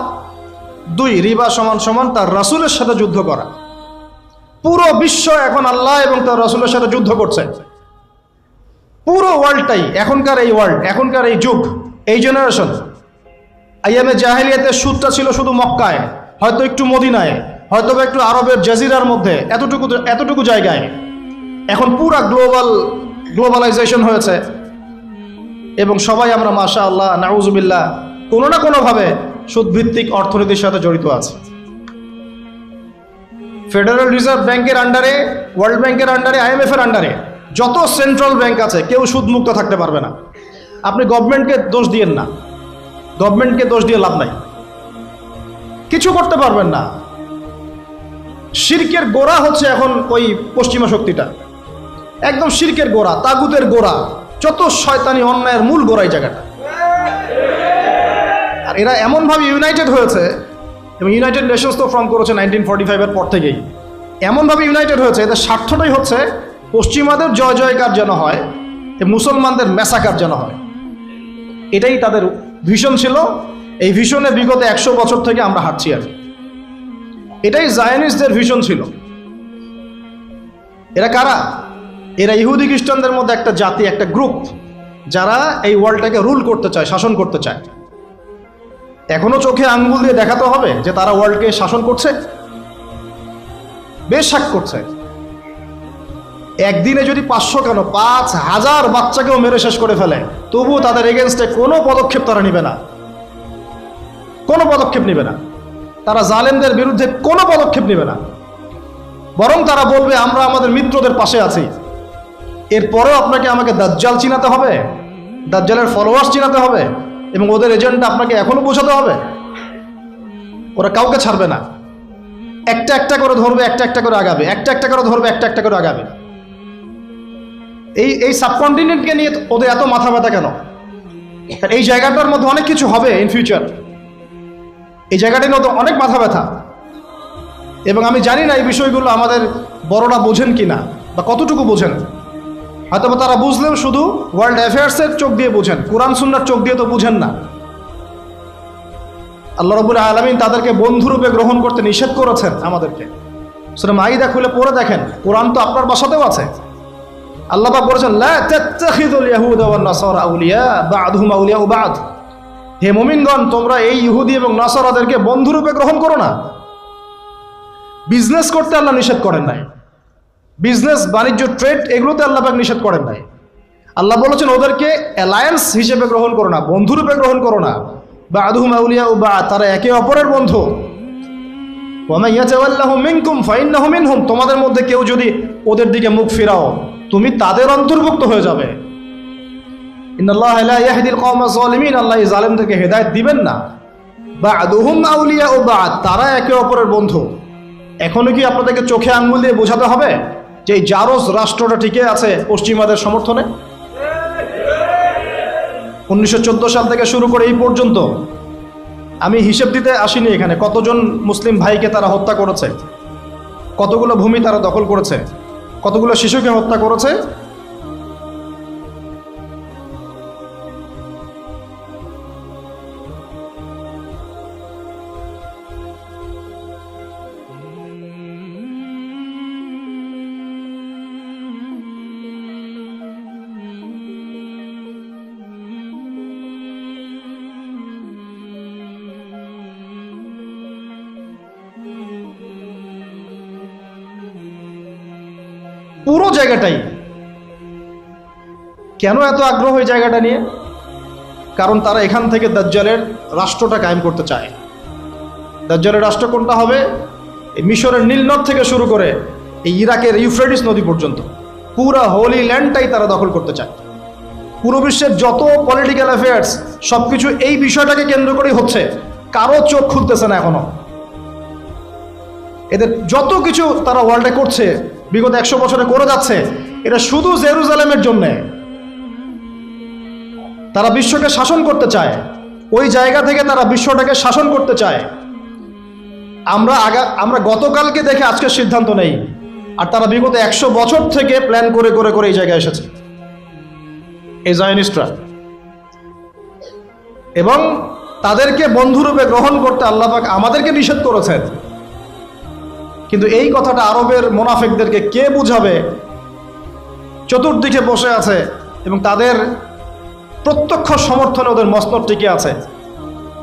2, রিবা সমান সমান তার রাসূলের সাথে যুদ্ধ করা। পুরো বিশ্ব এখন আল্লাহ এবং তার রাসূলের সাথে যুদ্ধ করছে। পুরো ওয়ার্ল্ডটাই, এখনকার এই ওয়ার্ল্ড, এখনকার এই যুগ, এই জেনারেশন। আইয়ামে জাহেলিয়াতের সুদটা ছিল শুধু মক্কায়, হয়তো একটু মদিনায়, হয়তো একটু আরবের জাজিরার মধ্যে, এতটুকু জায়গায়। এখন পুরা গ্লোবালাইজেশন হয়েছে এবং সবাই আমরা মাশাআল্লাহ নাউজুবিল্লাহ কোনো না কোনোভাবে সুদভিত্তিক অর্থনীতির সাথে জড়িত আছে। ফেডারেল রিজার্ভ ব্যাংকের আন্ডারে, ওয়ার্ল্ড ব্যাংকের আন্ডারে, IMF এর আন্ডারে যত সেন্ট্রাল ব্যাংক আছে কেউ সুদমুক্ত থাকতে পারবে না। আপনি গভর্নমেন্টকে দোষ দিয়েন না, গভর্নমেন্টকে দোষ দিয়ে লাভ নাই, কিছু করতে পারবেন না। শিরকের গোড়া হচ্ছে এখন ওই পশ্চিমা শক্তিটা, একদম শিরকের গোড়া, তাগুতের গোড়া, যত শয়তানি অন্যায়ের মূল গোড়া এই জায়গাটা। আর এরা এমনভাবে ইউনাইটেড হয়েছে, এবং ইউনাইটেড নেশনস তো ফর্ম করেছে 1945 এর পর থেকেই, এমনভাবে ইউনাইটেড হয়েছে, এদের স্বার্থটাই হচ্ছে পশ্চিমাদের জয় জয়কার যেন হয়, মুসলমানদের ম্যাসাকার যেন হয়। এটাই তাদের ভিশন ছিল। এই ভিশনে বিগত 100 বছর থেকে আমরা হাঁটছি আর কি। এটাই জায়নিস্টদের ভিশন ছিল। এরা কারা? এরা ইহুদি খ্রিস্টানদের মধ্যে একটা জাতি, একটা গ্রুপ, যারা এই ওয়ার্ল্ডটাকে রুল করতে চায়, শাসন করতে চায়। এখনো চোখে আঙ্গুল দিয়ে দেখাতে হবে যে তারা ওয়ার্ল্ডকে শাসন করছে, বেশাক করছে। একদিনে যদি 500 কেন 5000 বাচ্চাকেও মেরে শেষ করে ফেলে, তবুও তাদের এগেনস্টে কোনো পদক্ষেপ তারা নিবে না, কোনো পদক্ষেপ নিবে না। তারা জালেমদের বিরুদ্ধে কোনো পদক্ষেপ নেবে না, বরং তারা বলবে আমরা আমাদের মিত্রদের পাশে আছি। এরপরেও আপনাকে আমাকে দাজ্জাল চিনাতে হবে, দাজ্জালের ফলোয়ার্স চিনাতে হবে, এবং ওদের এজেন্ডা আপনাকে এখনো বোঝাতে হবে। ওরা কাউকে ছাড়বে না, একটা একটা করে ধরবে, একটা একটা করে আগাবে, একটা একটা করে ধরবে, একটা একটা করে আগাবে। এই সাবকন্টিনেন্টকে নিয়ে ওদের এত মাথা ব্যথা কেন? এই জায়গাটার মধ্যে অনেক কিছু হবে ইন ফিউচার, এই জায়গাটার মধ্যে অনেক মাথা ব্যথা। এবং আমি জানি না এই বিষয়গুলো আমাদের বড়রা বোঝেন কিনা বা কতটুকু বোঝেন। হয়তো তারা বুঝলেও শুধু ওয়ার্ল্ড অ্যাফেয়ার্সের চোখ দিয়ে বোঝেন, কোরআন সুন্নাহর চোখ দিয়ে তো বুঝেন না। আল্লাহ রাব্বুল আলামিন তাদেরকে বন্ধুরূপে গ্রহণ করতে নিষেধ করেছেন আমাদেরকে। সূরা মাইদা খুলে পড়ে দেখেন, কোরআন তো আপনার বাসাতেও আছে। আল্লাহ পাক বলেছেন লা তাত্তাখিযুল ইয়াহুদা ওয়ান নাসারা আউলিয়া বা'দুহুম আউলিয়াউ বা'দ। হে মুমিনগণ, তোমরা এই ইহুদি এবং নাসারাদেরকে বন্ধুরূপে গ্রহণ করো না। বিজনেস করতে আল্লাহ নিষেধ করেন নাই, বিজনেস, বাণিজ্য, ট্রেড, এগুলোতে আল্লাহ পাক নিষেধ করেন নাই। আল্লাহ বলেছেন ওদেরকে অ্যালায়েন্স হিসেবে গ্রহণ করো না, বন্ধুরূপে গ্রহণ করো না। বা'দুহুম আউলিয়াউ বা'দ, তারা একে অপরের বন্ধু। ওয়া মান ইয়াতাওয়াল্লাহুম মিনকুম ফাইন্নাহু মিনহুম, তোমাদের মধ্যে কেউ যদি ওদের দিকে মুখ ফিরাও, তুমি তাদের অন্তর্ভুক্ত হয়ে যাবে। ইন্নাল্লাহা লা ইয়াহদিল কওমা যালিমিন, আল্লাহ এই জালেমদেরকে হেদায়েত দিবেন না। বা'দুহুম আউলিয়াউ বা'দ, তারা একে অপরের বন্ধু। এখনো কি আপনাদেরকে চোখে আঙ্গুল দিয়ে বোঝাতে হবে যে এই জারজ রাষ্ট্রটা টিকে আছে পশ্চিমাদের সমর্থনে? 1914 সাল থেকে শুরু করে এই পর্যন্ত আমি হিসেব দিতে আসিনি এখানে কতজন মুসলিম ভাইকে তারা হত্যা করেছে, কতগুলো ভূমি তারা দখল করেছে, কতগুলো শিশুকে হত্যা করেছে। পুরো জায়গাটাই। কেন এত আগ্রহ এই জায়গাটা নিয়ে? কারণ তারা এখান থেকে দাজ্জালের রাষ্ট্রটা কায়েম করতে চায়। দাজ্জালের রাষ্ট্র কোনটা হবে? এই মিশরের নীলনদ থেকে শুরু করে এই ইরাকের ইউফ্রেটিস নদী পর্যন্ত পুরা হোলি ল্যান্ডটাই তারা দখল করতে চায়। পুরো বিশ্বের যত পলিটিক্যাল অ্যাফেয়ার্স সবকিছু এই বিষয়টাকে কেন্দ্র করেই হচ্ছে। কারো চোখ খুলতেছে না এখনো। এদের যত কিছু তারা ওয়ার্ল্ডে করছে, বিগত 100 বছরে করে যাচ্ছে, এটা শুধু জেরুজালেমের জন্যে। তারা বিশ্বকে শাসন করতে চায়, ওই জায়গা থেকে তারা বিশ্বটাকে শাসন করতে চায়। আমরা গতকালকে দেখে আজকে সিদ্ধান্ত নেই, আর তারা বিগত 100 বছর থেকে প্ল্যান করে করে করে এই জায়গায় এসেছে এই জায়নিস্টরা। এবং তাদেরকে বন্ধুরূপে গ্রহণ করতে আল্লাহ পাক আমাদেরকে নিষেধ করেছেন। কিন্তু এই কথাটা আরবের মুনাফিকদেরকে কে বুঝাবে? চতুর্দিকে বসে আছে এবং তাদের প্রত্যক্ষ সমর্থনে ওদের মসনদ টিকে আছে,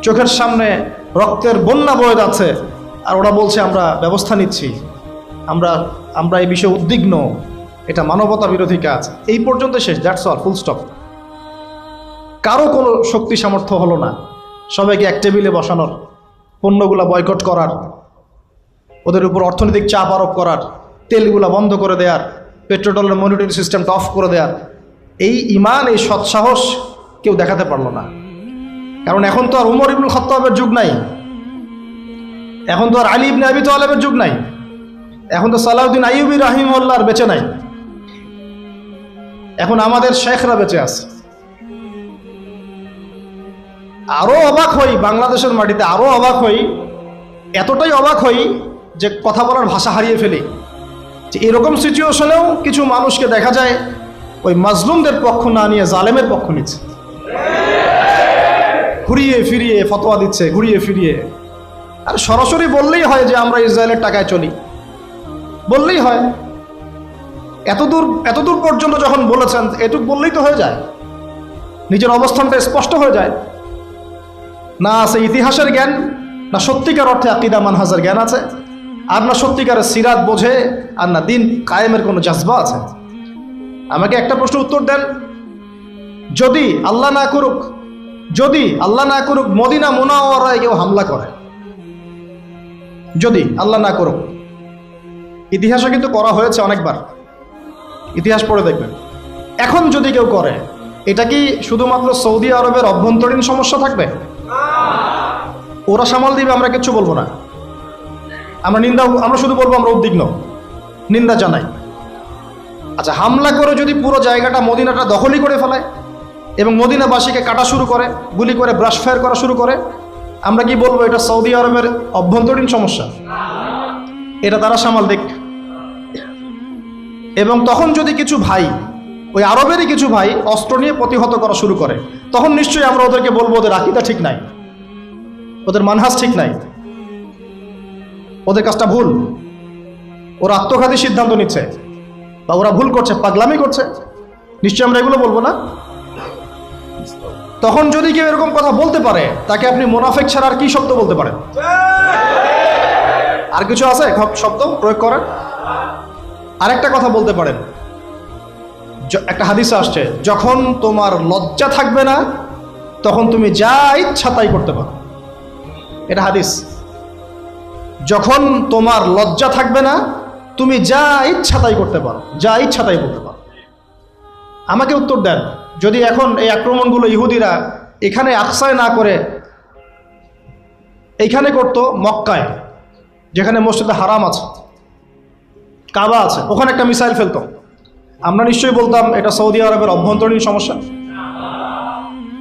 চোখের সামনে রক্তের বন্যা বয়ে যাচ্ছে, আর ওরা বলছে আমরা ব্যবস্থা নিচ্ছি, আমরা এই বিষয়ে উদ্বিগ্ন, এটা মানবতা বিরোধী কাজ। এই পর্যন্ত শেষ, দ্যাটস অল, ফুল স্টপ। কারো কোনো শক্তি সামর্থ্য হলো না সবাইকে এক টেবিলে বসানোর, পণ্যগুলা বয়কট করার, ওদের উপর অর্থনৈতিক চাপ আরোপ করার, তেলগুলা বন্ধ করে দেওয়ার, পেট্রোডলের মনিটরিং সিস্টেমটা অফ করে দেওয়ার। এই ঈমান, এই সৎসাহস কেউ দেখাতে পারলো না। কারণ এখন তো আর উমর ইবনুল খাত্তাবের যুগ নাই, এখন তো আর আলী ইবনে আবি তালেবের যুগ নাই, এখন তো সালাউদ্দিন আইয়ুবী রাহিমাহুল্লাহ বেঁচে নাই, এখন আমাদের শেখরা বেঁচে আছে। আরো অবাক হই, বাংলাদেশের মাটিতে আরো অবাক হই, এতটাই অবাক হই যে কথা বলার ভাষা হারিয়ে ফেলি। যে এরকম সিচুয়েশনেও কিছু মানুষকে দেখা যায় ওই মাজলুমদের পক্ষ না নিয়ে জালেমের পক্ষ নিচ্ছে, ঘুরিয়ে ফিরিয়ে ফতোয়া দিচ্ছে, ঘুরিয়ে ফিরিয়ে। আর সরাসরি বললেই হয় যে আমরা ইসরায়েলের টাকায় চলি, বললেই হয়। এতদূর পর্যন্ত যখন বলেছেন, এটুক বললেই তো হয়ে যায়, নিজের অবস্থানটা স্পষ্ট হয়ে যায়। না আছে ইতিহাসের জ্ঞান, না সত্যিকার অর্থে আকীদা মানহাজের জ্ঞান আছে, আর না সত্যিকারের সিরাত বোঝে, আর না দিন কায়েমের কোনো জাজবা আছে। আমাকে একটা প্রশ্ন উত্তর দেন, যদি আল্লাহ না করুক মদিনা মুনাওয়ারায় কেউ হামলা করে, যদি আল্লাহ না করুক, ইতিহাসে কিন্তু করা হয়েছে অনেকবার, ইতিহাস পড়ে দেখবেন। এখন যদি কেউ করে, এটা কি শুধুমাত্র সৌদি আরবের অভ্যন্তরীণ সমস্যা থাকবে? ওরা সামাল দিবে, আমরা কিচ্ছু বলবো না। আমরা শুধু বলবো আমরা উদ্বিগ্ন, নিন্দা জানাই। আচ্ছা, হামলা করে যদি পুরো জায়গাটা মদিনাটা দখলই করে ফেলায় এবং মদিনাবাসীকে কাটা শুরু করে, গুলি করে ব্রাশ ফায়ার করা শুরু করে, আমরা কি বলবো এটা সৌদি আরবের অভ্যন্তরীণ সমস্যা? এটা তারা সামাল দিক। এবং তখন যদি কিছু ভাই, ওই আরবেরই কিছু ভাই অস্ত্র নিয়ে প্রতিহত করা শুরু করে, তখন নিশ্চয়ই আমরা ওদেরকে বলবো ওদের আকীদা ঠিক নাই, ওদের মানহাজ ঠিক নাই, ওদের কাজটা ভুল, ওরা আত্মঘাতী সিদ্ধান্ত নিচ্ছে, বা ওরা ভুল করছে, পাগলামি করছে। নিশ্চয়ই আমরা এগুলো বলবো না। তখন যদি কেউ এরকম কথা বলতে পারে, তাকে আপনি মুনাফিক ছাড়া আর কি শব্দ বলতে পারেন? আর কিছু আছে শব্দ প্রয়োগ করেন? আরেকটা কথা বলতে পারেন, একটা হাদিসে আসছে, যখন তোমার লজ্জা থাকবে না তখন তুমি যা ইচ্ছা তাই করতে পারো। এটা হাদিস। যখন তোমার লজ্জা থাকবে না তুমি যা ইচ্ছা তাই করতে পারো, যা ইচ্ছা তাই বলতে পারো। আমাকে উত্তর দেন, যদি এখন এই আক্রমণগুলো ইহুদিরা এখানে আকসায় না করে এইখানে করতো মক্কায়, যেখানে মসজিদে হারাম আছে, কাবা আছে, ওখানে একটা মিসাইল ফেলতো। আমরা নিশ্চয়ই বলতাম এটা সৌদি আরবের অভ্যন্তরীণ সমস্যা,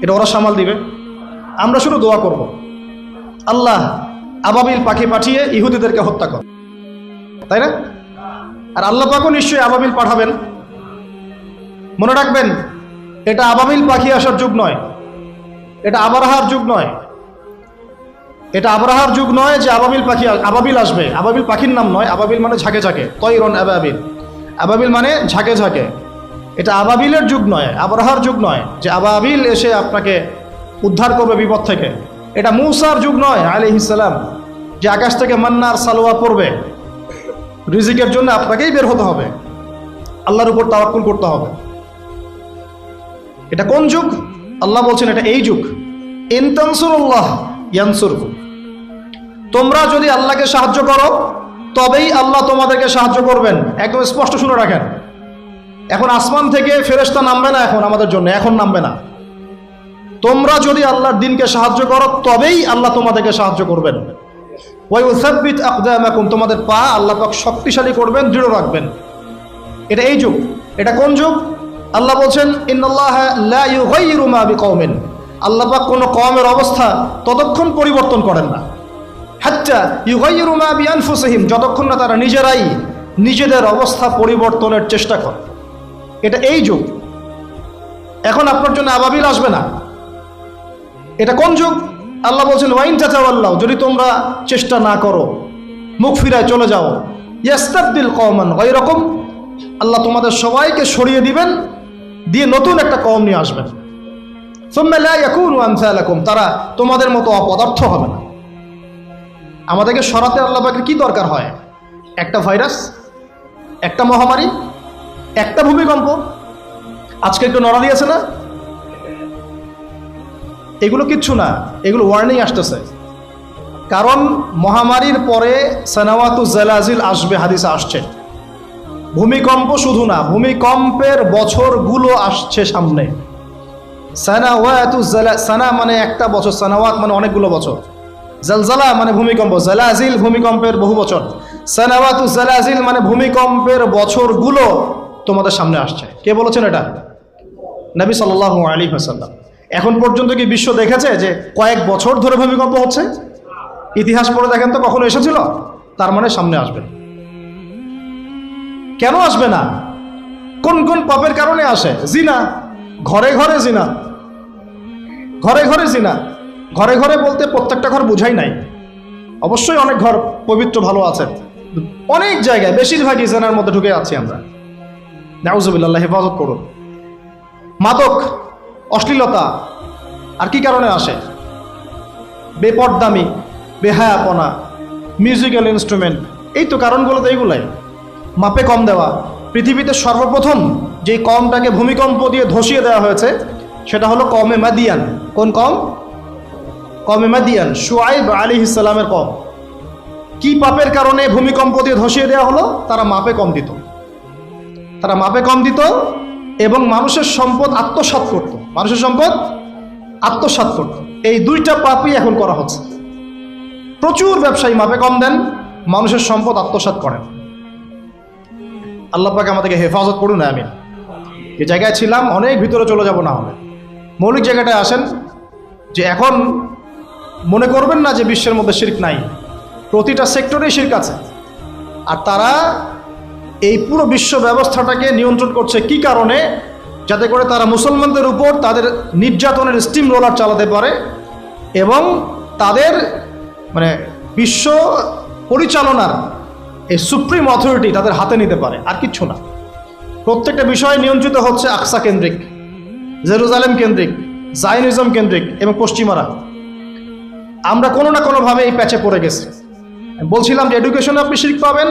এটা ওরা সামাল দিবে। আমরা শুধু দোয়া করব, আল্লাহ আবাবিল পাখি পাঠিয়ে ইহুদিদেরকে হত্যা কর, তাই না? আর আল্লাহ পাকও নিশ্চয়ই আবাবিল পাঠাবেন। মনে রাখবেন, এটা আবাবিল পাখি আসার যুগ নয়, এটা আবরাহার যুগ নয়। এটা আবরাহার যুগ নয় যে আবাবিল আসবে। আবাবিল পাখির নাম নয়, আবাবিল মানে ঝাঁকে ঝাঁকে, তৈরন আবাবিল, আবাবিল মানে ঝাঁকে ঝাঁকে। এটা আবাবিলের যুগ নয়, আবরাহার যুগ নয় যে আবাবিল এসে আপনাকে উদ্ধার করবে বিপদ থেকে। এটা মূসার যুগ নয় আলাইহিস সালাম, যে আকাশ থেকে মান্নার সালোয়া পড়বে, রিজিকের জন্য আপনাকেই বের হতে হবে, আল্লাহর উপর তাওয়াক্কুল করতে হবে। এটা কোন যুগ? আল্লাহ বলছেন এটা এই যুগ। ইন তানসুরুল্লাহ ইয়ানসুরকুম, তোমরা যদি আল্লাহকে সাহায্য করো তবেই আল্লাহ তোমাদেরকে সাহায্য করবেন। একদম স্পষ্ট শুনে রাখেন, এখন আসমান থেকে ফেরেশতা নামবে না, এখন আমাদের জন্য এখন নামবে না। তোমরা যদি আল্লাহর দ্বীনকে সাহায্য করো তবেই আল্লাহ তোমাদেরকে সাহায্য করবেন। ওয়া ইউসাব্বিত আকদামাকুম, তোমাদের পা আল্লাহ পাক শক্তিশালী করবেন, দৃঢ় রাখবেন। এটা এই যুগ। এটা কোন যুগ? আল্লাহ বলছেন ইন্নাল্লাহা লা ইউগাইয়িরু মা বিকওমিন, আল্লাহ পাক কোনো কওমের অবস্থা ততক্ষণ পরিবর্তন করেন না, হাত্তা ইউগাইয়িরু মা বিআনফুসিহিম, যতক্ষণ না তারা নিজেরাই নিজেদের অবস্থা পরিবর্তনের চেষ্টা করে। এটা এই যুগ। এখন আপনার জন্য আবাবিল আসবে না। এটা কোন যুগ? আল্লাহ বলছেন ওয়াইন তাতাওয়াল্লাউ, যদি তোমরা চেষ্টা না করো, মুখ ফিরায় চলে যাও, ইয়াস্তাবদিল কওমান গায়রাকুম, আল্লাহ তোমাদের সবাইকে সরিয়ে দিবেন, দিয়ে নতুন একটা কওম নিয়ে আসবেন। সুম্মা লা ইয়াকুনু আমসালাকুম, তারা তোমাদের মতো অপদার্থ হবে না। আমাদেরকে সরাতে আল্লাহ পাকের কি দরকার হয়? একটা ভাইরাস, একটা মহামারী, একটা ভূমিকম্প, আজকে একটু নড়ালি আছে না, এগুলো কিচ্ছু না, এগুলো ওয়ার্নিং আসতেছে। কারণ মহামারীর পরে সানাওয়াতু জালাজিল আসবে, হাদিসে আসছে। ভূমিকম্প শুধু না, ভূমিকম্পের বছরগুলো আসছে সামনে। সানাওয়াতু সানা মানে একটা বছর, সানাওয়াত মানে অনেকগুলো বছর, জালজালা মানে ভূমিকম্প, জালাজিল ভূমিকম্পের বহু বছর, সানাওয়াতু জালাজিল মানে ভূমিকম্পের বছরগুলো তোমাদের সামনে আসছে। কে বলেছেন এটা? নবী সাল্লাল্লাহু আলাইহি ওয়াসাল্লাম। এখন পর্যন্ত কি বিশ্ব দেখেছে যে কয়েক বছর ধরে ভূমিকম্প হচ্ছে? ইতিহাস পড়ে দেখেন তো কখনো এসেছিল? তার মানে সামনে আসবে। কেন আসবে না? কোন কোন পাপের কারণে আসে? জিনা, ঘরে ঘরে জিনা, ঘরে ঘরে জিনা। ঘরে ঘরে বলতে প্রত্যেকটা ঘর বুঝাই নাই, অবশ্যই অনেক ঘর পবিত্র ভালো আছে, অনেক জায়গায় বেশিরভাগই জিনার মধ্যে ঢুকে আছি আমরা। নাউজুবিল্লাহ, হেফাজত করুন। মাদক, অশ্লীলতা, আর কি কারণে আসে? বেপরদামি, বেহায়াপনা, মিউজিক্যাল ইনস্ট্রুমেন্ট, এই তো কারণগুলো তো এইগুলাই। মাপে কম দেওয়া। পৃথিবীতে সর্বপ্রথম যে কমটাকে ভূমিকম্প দিয়ে ধসিয়ে দেওয়া হয়েছে সেটা হলো কওমে মাদিয়ান। কোন কম? কওমে মাদিয়ান, শুআইব আলাইহিস সালামের কম। কি পাপের কারণে ভূমিকম্প দিয়ে ধসিয়ে দেওয়া হলো? তারা মাপে কম দিত, তারা মাপে কম দিত এবং মানুষের সম্পদ আত্মসাৎ করত, মানুষের সম্পদ আত্মসাৎ করত। এই দুইটা পাপই এখন করা হচ্ছে। প্রচুর ব্যবসায়ী মাপে কম দেন, মানুষের সম্পদ আত্মসাৎ করেন। আল্লাহ পাক আমাদেরকে হেফাজত করুন, আমিন। যে জায়গায় ছিলাম অনেক ভিতরে চলে যাব না হলে। মৌলিক জায়গাটায় আসেন যে এখন মনে করবেন না যে বিশ্বের মধ্যে শিরক নাই, প্রতিটা সেক্টরেই শিরক আছে। আর তারা এই পুরো বিশ্ব ব্যবস্থাটাকে নিয়ন্ত্রণ করছে কি কারণে? যাতে করে তারা মুসলমানদের উপর তাদের নির্যাতনের স্টিম রোলার চালাতে পারে এবং তাদের মানে বিশ্ব পরিচালনার এই সুপ্রিম অথরিটি তাদের হাতে নিতে পারে, আর কিচ্ছু না। প্রত্যেকটা বিষয় নিয়ন্ত্রিত হচ্ছে আকসা কেন্দ্রিক, জেরুজালেম কেন্দ্রিক, জায়নিজম কেন্দ্রিক এবং পশ্চিমারা। আমরা কোনো না কোনোভাবে এই প্যাচে পড়ে গেছি। বলছিলাম যে এডুকেশনে আপনি শিরক পাবেন,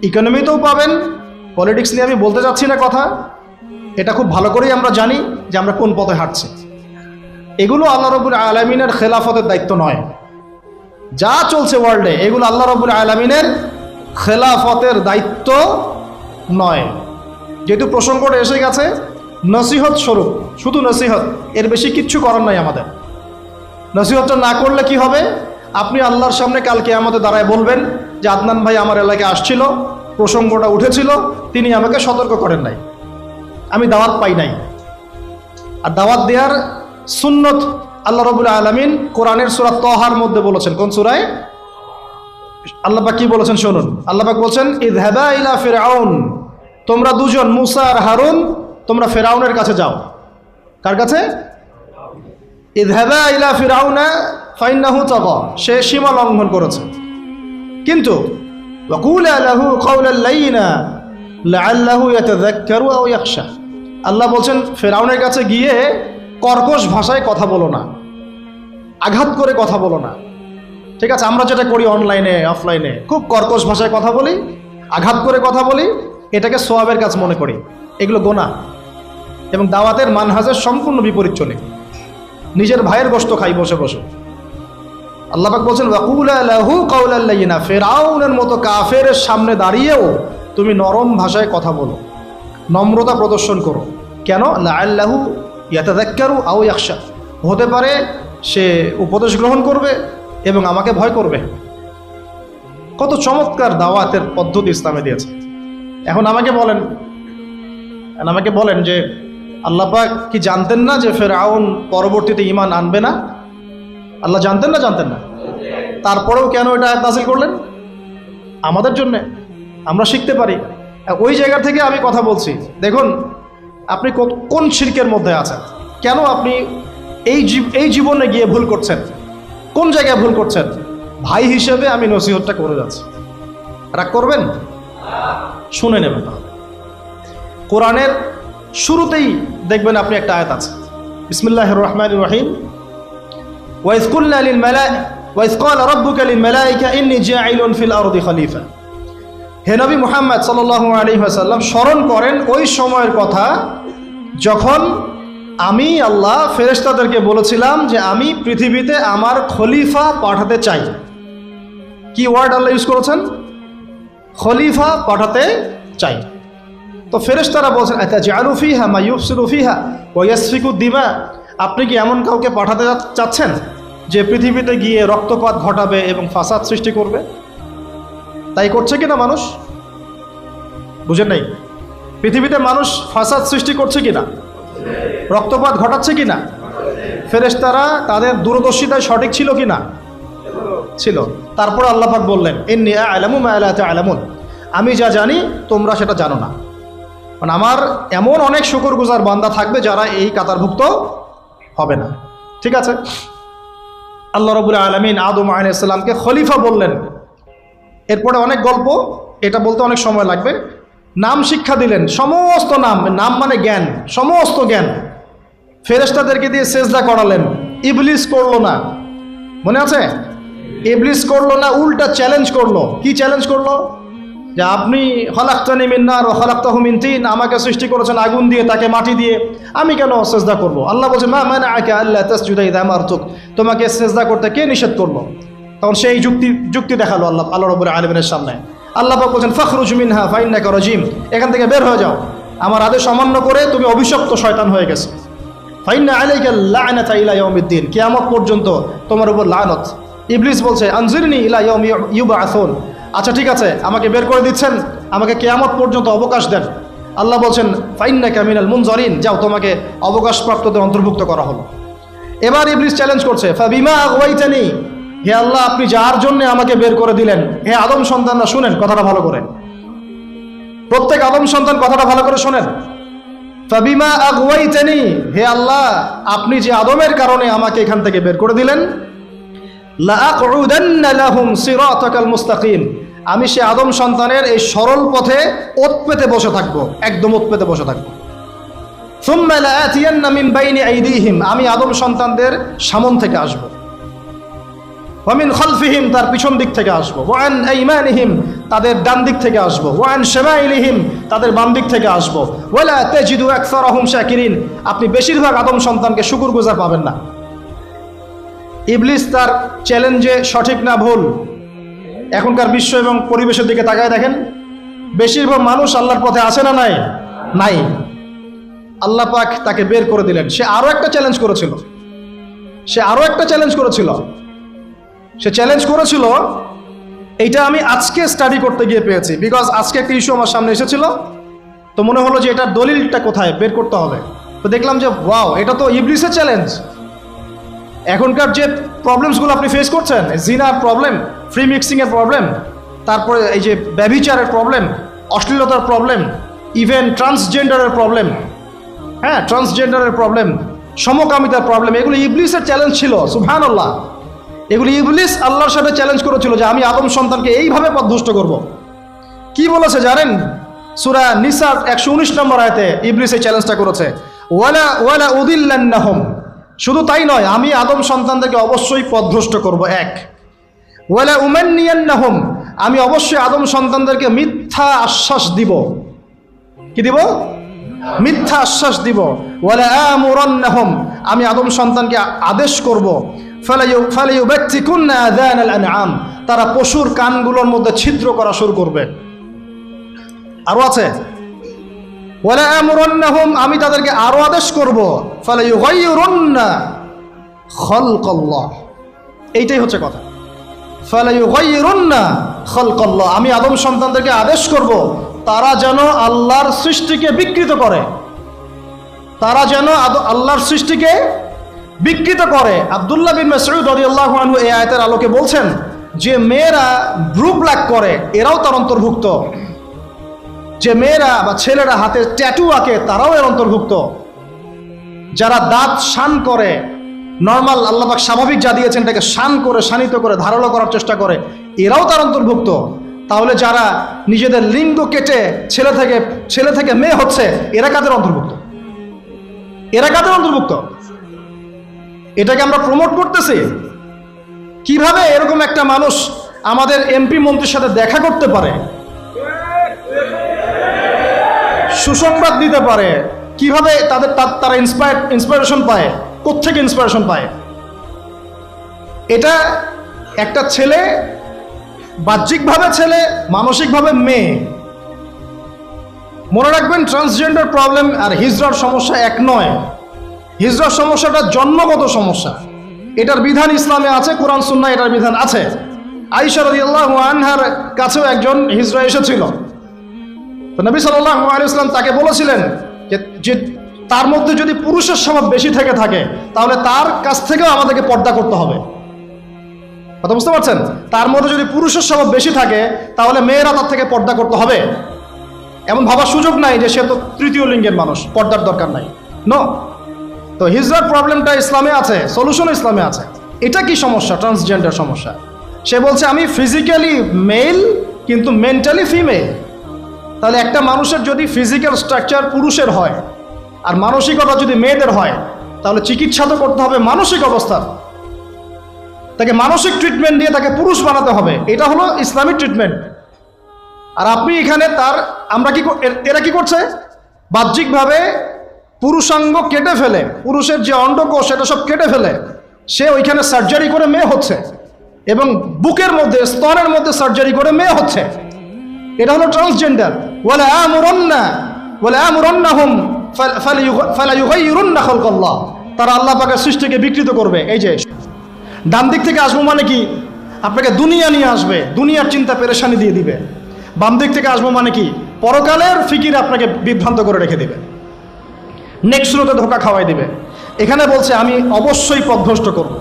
ইকোনমিতেও পাবেন। পলিটিক্স নিয়ে আমি বলতে যাচ্ছি না কথা, এটা খুব ভালো করেই আমরা জানি যে আমরা কোন পথে হাঁটছি। এগুলো আল্লাহ রাব্বুল আলামিনের খেলাফতের দায়িত্ব নয়। যা চলছে ওয়ার্ল্ডে এগুলো আল্লাহ রাব্বুল আলামিনের খেলাফতের দায়িত্ব নয়। যেহেতু প্রসঙ্গটা এসে গেছে, নসিহত স্বরূপ, শুধু নসিহত, এর বেশি কিচ্ছু করার নাই আমাদের। নসিহতটা না করলে কি হবে? আপনি আল্লাহর সামনে কাল কিয়ামতে দাঁড়ায় বলবেন যে আদনান ভাই আমার এলাকায় আসছিল, প্রসঙ্গটা উঠেছিল, তিনি আমাকে সতর্ক করেন নাই, আমি দাওয়াত পাই নাই। আর দাওয়াত দেওয়ার সুন্নত আল্লাহ রাব্বুল আলামিন কোরআনের সূরা তাহার মধ্যে বলেছেন। কোন সূরায়? আল্লাহ পাক কি বলেছেন শুনুন। আল্লাহ পাক বলছেন ইযহাবা ইলা ফিরআউন, তোমরা দুজন মুসা আর হারুন তোমরা ফিরআউনের কাছে যাও। কার কাছে? ইযহাবা ইলা ফিরআউনা ফাইন্নাহু তাগা, সে সীমা লঙ্ঘন করেছে। কিন্তু ওয়াকুলা লাহু কাওলাল লাইয়িনা লাআল্লাহু ইয়াতাযাক্কারু আও ইয়াখশা, আল্লাহ বলছেন ফিরআউনের কাছে গিয়ে কর্কশ ভাষায় কথা বলো না, আঘাত করে কথা বলো না। ঠিক আছে, আমরা যেটা করি অনলাইনে অফলাইনে, খুব কর্কশ ভাষায় কথা বলি, আঘাত করে কথা বলি, এটাকে সোয়াবের কাজ মনে করি। এগুলো গোনা এবং দাওয়াতের মানহাজের সম্পূর্ণ বিপরীত চলে। নিজের ভাইয়ের গোশত খাই বসে বসে। আল্লাহ পাক বলছেন ওয়াকুলা লাহু কাওলাল লাইয়িনা, ফিরআউনের মতো কাফেরের সামনে দাঁড়িয়েও তুমি নরম ভাষায় কথা বলো, নম্রতা প্রদর্শন করো। কেন? লাআল্লাহু ইয়াতাযাক্কারু আও ইয়াখশা, হতে পারে সে উপদেশ গ্রহণ করবে এবং আমাকে ভয় করবে। কত চমৎকার দাওয়াতের পদ্ধতি ইসলামে দিয়েছে। এখন আমাকে বলেন যে আল্লাহ পাক কি জানতেন না যে ফিরআউন পরবর্তীতে ঈমান আনবে না? আল্লাহ জানতেন না? তারপরেও কেন এটা আয়াত নাযিল করলেন? আমাদের জন্য, আমরা শিখতে পারি। ওই জায়গা থেকে আমি কথা বলছি। দেখুন আপনি কোন শিরকের মধ্যে আছেন, কেন আপনি এই জীবনে গিয়ে ভুল করছেন, কোন জায়গায় ভুল করছেন। ভাই হিসেবে আমি নসিহতটা করে যাচ্ছি, রাগ করবেন? শুনে নেবেন। কোরআনের শুরুতেই দেখবেন আপনি একটা আয়াত আছে, বিসমিল্লাহির রহমানির রহিম, ওয়াইজ ক্বালা রাব্বুকা লিল মালাইকা ইন্নী জাইলুন ফিল আরদি খলিফা। হে নবী মুহাম্মদ সাল্লাল্লাহু আলাইহি ওয়াসাল্লাম স্মরণ করেন ওই সময়ের কথা যখন আমি আল্লাহ ফেরেশতাদেরকে বলেছিলাম যে আমি পৃথিবীতে আমার খলিফা পাঠাতে চাই। কি ওয়ার্ড আল্লাহ ইউজ করেছেন? খলিফা পাঠাতে চাই। তো ফেরেশতারা বলছেন আতাজআলু ফিহা মা ইউফসিদু ফিহা ওয়া ইয়াসফিকু দিমা, আপনি কি এমন কাউকে পাঠাতে চাচ্ছেন যে পৃথিবীতে গিয়ে রক্তপাত ঘটাবে এবং ফাসাদ সৃষ্টি করবে? তাই করছে কিনা মানুষ? বুঝেন নাই? পৃথিবীতে মানুষ ফাসাদ সৃষ্টি করছে কিনা, রক্তপাত ঘটাচ্ছে কিনা? ফেরেশতারা তাদের দূরদর্শিতায় সঠিক ছিল কিনা? ছিল। তারপর আল্লাহ পাক বললেন ইন্নী আ'লামু মা লা তা'লামুন, আমি যা জানি তোমরা সেটা জানো না। মানে আমার এমন অনেক শুকরগুজার বান্দা থাকবে যারা এই কাতারভুক্ত হবে না। ঠিক আছে, আল্লাহ রাব্বুল আলামিন আদম আলাইহিস সালামকে খলিফা বললেন। এরপরে অনেক গল্প, এটা বলতে অনেক সময় লাগবে। নাম শিক্ষা দিলেন, সমস্ত নাম মানে জ্ঞান, সমস্ত জ্ঞান ফেরেশতাদেরকে দিয়ে সেজদা করালেন। ইবলিস করলো না, মনে আছে? ইবলিস করলো না, উল্টা চ্যালেঞ্জ করলো। কি চ্যালেঞ্জ করলো? যে আপনি খলাকতানি মিন নার ওয়া খলাকতাহু মিন তিন, আমাকে সৃষ্টি করেছেন আগুন দিয়ে, তাকে মাটি দিয়ে, আমি কেন সেজদা করব? আল্লাহ বলছে মা মানাআকা আল্লা তাসজুদা ইযা আমারতুক, তোমাকে সেজদা করতে কে নিষেধ করলো? তখন সেই যুক্তি দেখালো আল্লাহ রাব্বুল আলামিনের সামনে। আল্লাহ পাক বলছেন ফাখরুজ মিনহা ফাইন্নাকা রাজিম, এখান থেকে বের হয়ে যাও, আমার আদেশ অমান্য করে তুমি অভিশপ্ত শয়তান হয়ে গেছো। ফাইন্না আলাইকা লা'নাতা ইলা ইয়াউমিদ্দিন, কিয়ামত পর্যন্ত তোমার উপর লানত। ইবলিস বলছে আনজিরনি ইলা ইয়াউমি ইউবআসুন, আচ্ছা ঠিক আছে আমাকে বের করে দিচ্ছেন, আমাকে কিয়ামত পর্যন্ত অবকাশ দেন। আল্লাহ বলছেন ফাইন্নাকা মিনাল মুনজারিন, যাও তোমাকে অবকাশপ্রাপ্তদের অন্তর্ভুক্ত করা হলো। এবার ইবলিস চ্যালেঞ্জ করছে ফাবিমা আগওয়াইতানি, হে আল্লাহ আপনি যার জন্য আমাকে বের করে দিলেন, হে আদম সন্তানরা শুনেন কথাটা ভালো করে, প্রত্যেক আদম সন্তান কথাটা ভালো করে শোনেন। ফাবিমা আগওয়াইতানি, হে আল্লাহ আপনি যে আদমের কারণে আমাকে এখান থেকে বের করে দিলেন, লাআকউদান্না লাহুম সিরাতাকাল মুস্তাকিম, আমি সে আদম সন্তানের এই সরল পথে ওত পেতে বসে থাকবো, একদম ওত পেতে বসে থাকবো। সুম্মা লাআতিয়ান্না মিন বাইনি আইদিহিম, আমি আদম সন্তানদের সামন থেকে আসবো, ওয়া মিন খালফিহিম, তার পিছন দিক থেকে আসবো, ওয়া আন আইমানিহিম, তাদের ডান দিক থেকে আসবো, ওয়া আন শামাইলিহিম, তাদের বাম দিক থেকে আসবো, ওয়ালা তাজিদু আকসারাহুম শাকিরিন, আপনি বেশিরভাগ আদম সন্তানকে শুকরগুজার পাবেন না। ইবলিস তার চ্যালেঞ্জে সঠিক না ভুল? এখনকার বিশ্ব এবং পরিবেশের দিকে তাকায় দেখেন, বেশিরভাগ মানুষ আল্লাহর পথে আছে না নাই? আল্লাহ পাক তাকে বের করে দিলেন। সে আরো একটা চ্যালেঞ্জ করেছিল, সে চ্যালেঞ্জ করেছিল, এইটা আমি আজকে স্টাডি করতে গিয়ে পেয়েছি, বিকজ আজকে একটা ইস্যু আমার সামনে এসেছিল, তো মনে হলো যে এটার দলিলটা কোথায় বের করতে হবে। তো দেখলাম যে ওয়াও, এটা তো ইবলিসের চ্যালেঞ্জ। এখনকার যে প্রবলেমসগুলো আপনি ফেস করছেন, জিনার প্রবলেম, ফ্রি মিক্সিংয়ের প্রবলেম, তারপরে এই যে ব্যভিচারের প্রবলেম, অশ্লীলতার প্রবলেম, ইভেন ট্রান্সজেন্ডারের প্রবলেম, হ্যাঁ ট্রান্সজেন্ডারের প্রবলেম, সমকামিতার প্রবলেম, এগুলো ইবলিসের চ্যালেঞ্জ ছিল। সুবহানাল্লাহ, এগুলি ইবলিস আল্লাহর সাথে চ্যালেঞ্জ করেছিল যে আমি আদম সন্তানকে এইভাবে পথভ্রষ্ট করব। কি বলেছে জানেন? সূরা নিসার 119 নম্বর আয়াতে ইবলিস এই চ্যালেঞ্জটা করেছে, ওয়ালা উদিল্লান্নাহুম। শুধু তাই নয়, আমি আদম সন্তানদেরকে অবশ্যই পথভ্রষ্ট করব। এক, ওয়ালা উমান্নিয়ান্নাহুম, আমি অবশ্যই আদম সন্তানদেরকে মিথ্যা আশ্বাস দিব। কি দিব? মিথ্যা আশ্বাস দিব। ওয়ালা আমুরান্নাহুম, আমি আদম সন্তানকে আদেশ করব, ফালাইউবাত্তিকুন্না আযানাল আনআম, তারা পশুর কানগুলোর মধ্যে ছিদ্র করা শুরু করবে। আরো আছে, ওয়ালা আমুরান্নাহুম, আমি তাদেরকে আরো আদেশ করব, ফালাইয়ুগাইয়িরুন্না খালকাল্লাহ। এইটাই হচ্ছে কথা, ফালাইয়ুগাইয়িরুন্না খালকাল্লাহ, আমি আদম সন্তানদেরকে আদেশ করব তারা যেন আল্লাহর সৃষ্টিকে বিকৃত করে, তারা যেন আল্লাহর সৃষ্টিকে বিকৃত করে। আব্দুল্লাহ বিন মাসউদ রাদিয়াল্লাহু আনহু এই আয়াতের আলোকে বলছেন যে মেয়েরা ব্রু ব্ল্যাক করে, এরাও তার অন্তর্ভুক্ত। যে মেয়েরা বা ছেলেরা হাতে ট্যাটু আঁকে, তারাও এর অন্তর্ভুক্ত। যারা দাঁত শান করে, নর্মাল আল্লাহ পাক স্বাভাবিক যা দিয়েছেন এটাকে শান করে, শানিত করে, ধারালো করার চেষ্টা করে, এরাও তার অন্তর্ভুক্ত। তাহলে যারা নিজেদের লিঙ্গ কেটে ছেলে থেকে মেয়ে হচ্ছে, এরা কাদের অন্তর্ভুক্ত? এরা কাদের অন্তর্ভুক্ত? এটাকে আমরা প্রমোট করতেছি। কিভাবে এরকম একটা মানুষ আমাদের এমপি মন্ত্রীর সাথে দেখা করতে পারে, সুসংবাদ দিতে পারে? কিভাবে তারা ইন্সপিরেশন পায়? কোত্থেকে ইন্সপিরেশন পায়? এটা একটা ছেলে, বাহ্যিকভাবে ছেলে, মানসিকভাবে মেয়ে। মনে রাখবেন, ট্রান্সজেন্ডার প্রবলেম আর হিজড়ার সমস্যা এক নয়। হিজড়ার সমস্যাটা জন্মগত সমস্যা, এটার বিধান ইসলামে আছে, কোরআন সুন্নাহ এটার বিধান আছে। আয়েশা রাদিয়াল্লাহু আনহার কাছেও একজন হিজড়া এসেছিল, তো নবী সাল্লাল্লাহু আলাইহি ওয়াসাল্লাম তাকে বলেছিলেন যে তার মধ্যে যদি পুরুষের স্বভাব বেশি থেকে থাকে, তাহলে তার কাছ থেকেও আমাদেরকে পর্দা করতে হবে। কথা বুঝতে পারছেন? তার মধ্যে যদি পুরুষের স্বভাব বেশি থাকে, তাহলে মেয়েরা তার থেকে পর্দা করতে হবে। এমন ভাবার সুযোগ নাই যে সে তো তৃতীয় লিঙ্গের মানুষ, পর্দার দরকার নাই। নো। তো হিজড়ার প্রবলেমটা ইসলামে আছে, সলিউশন ইসলামে আছে। এটা কি সমস্যা? ট্রান্সজেন্ডার সমস্যা। সে বলছে আমি ফিজিক্যালি মেল কিন্তু মেন্টালি ফিমেল। তাহলে একটা মানুষের যদি ফিজিক্যাল স্ট্রাকচার পুরুষের হয় আর মানসিকতা যদি মেয়েদের হয়, তাহলে চিকিৎসা তো করতে হবে মানসিক অবস্থার। তাকে মানসিক ট্রিটমেন্ট দিয়ে তাকে পুরুষ বানাতে হবে, এটা হলো ইসলামিক ট্রিটমেন্ট। আর আপনি এখানে এরা কি করছে? বাহ্যিকভাবে পুরুষাঙ্গ কেটে ফেলে, পুরুষের যে অন্ডকোষ সেটা সব কেটে ফেলে, সে ওইখানে সার্জারি করে মেয়ে হচ্ছে, এবং বুকের মধ্যে, স্তনের মধ্যে সার্জারি করে মেয়ে হচ্ছে। এটা হলো ট্রান্সজেন্ডার। ওয়ালা আমুরান্নাহুম ফালাইয়ুগাইয়িরুন্না খালকাল্লাহ, তারা আল্লাহ পাকের সৃষ্টিকে বিকৃত করবে। এই যে ডান দিক থেকে আসবো মানে কি? আপনাকে দুনিয়া নিয়ে আসবে, দুনিয়ার চিন্তা পেরেশানি দিয়ে দিবে। বাম দিক থেকে আসবো মানে কি? পরকালের ফিকির আপনাকে বিভ্রান্ত করে রেখে দিবে, নেক্সট রোতে ধোকা খাওয়াই দিবে। এখানে বলছে আমি অবশ্যই পথভ্রষ্ট করব।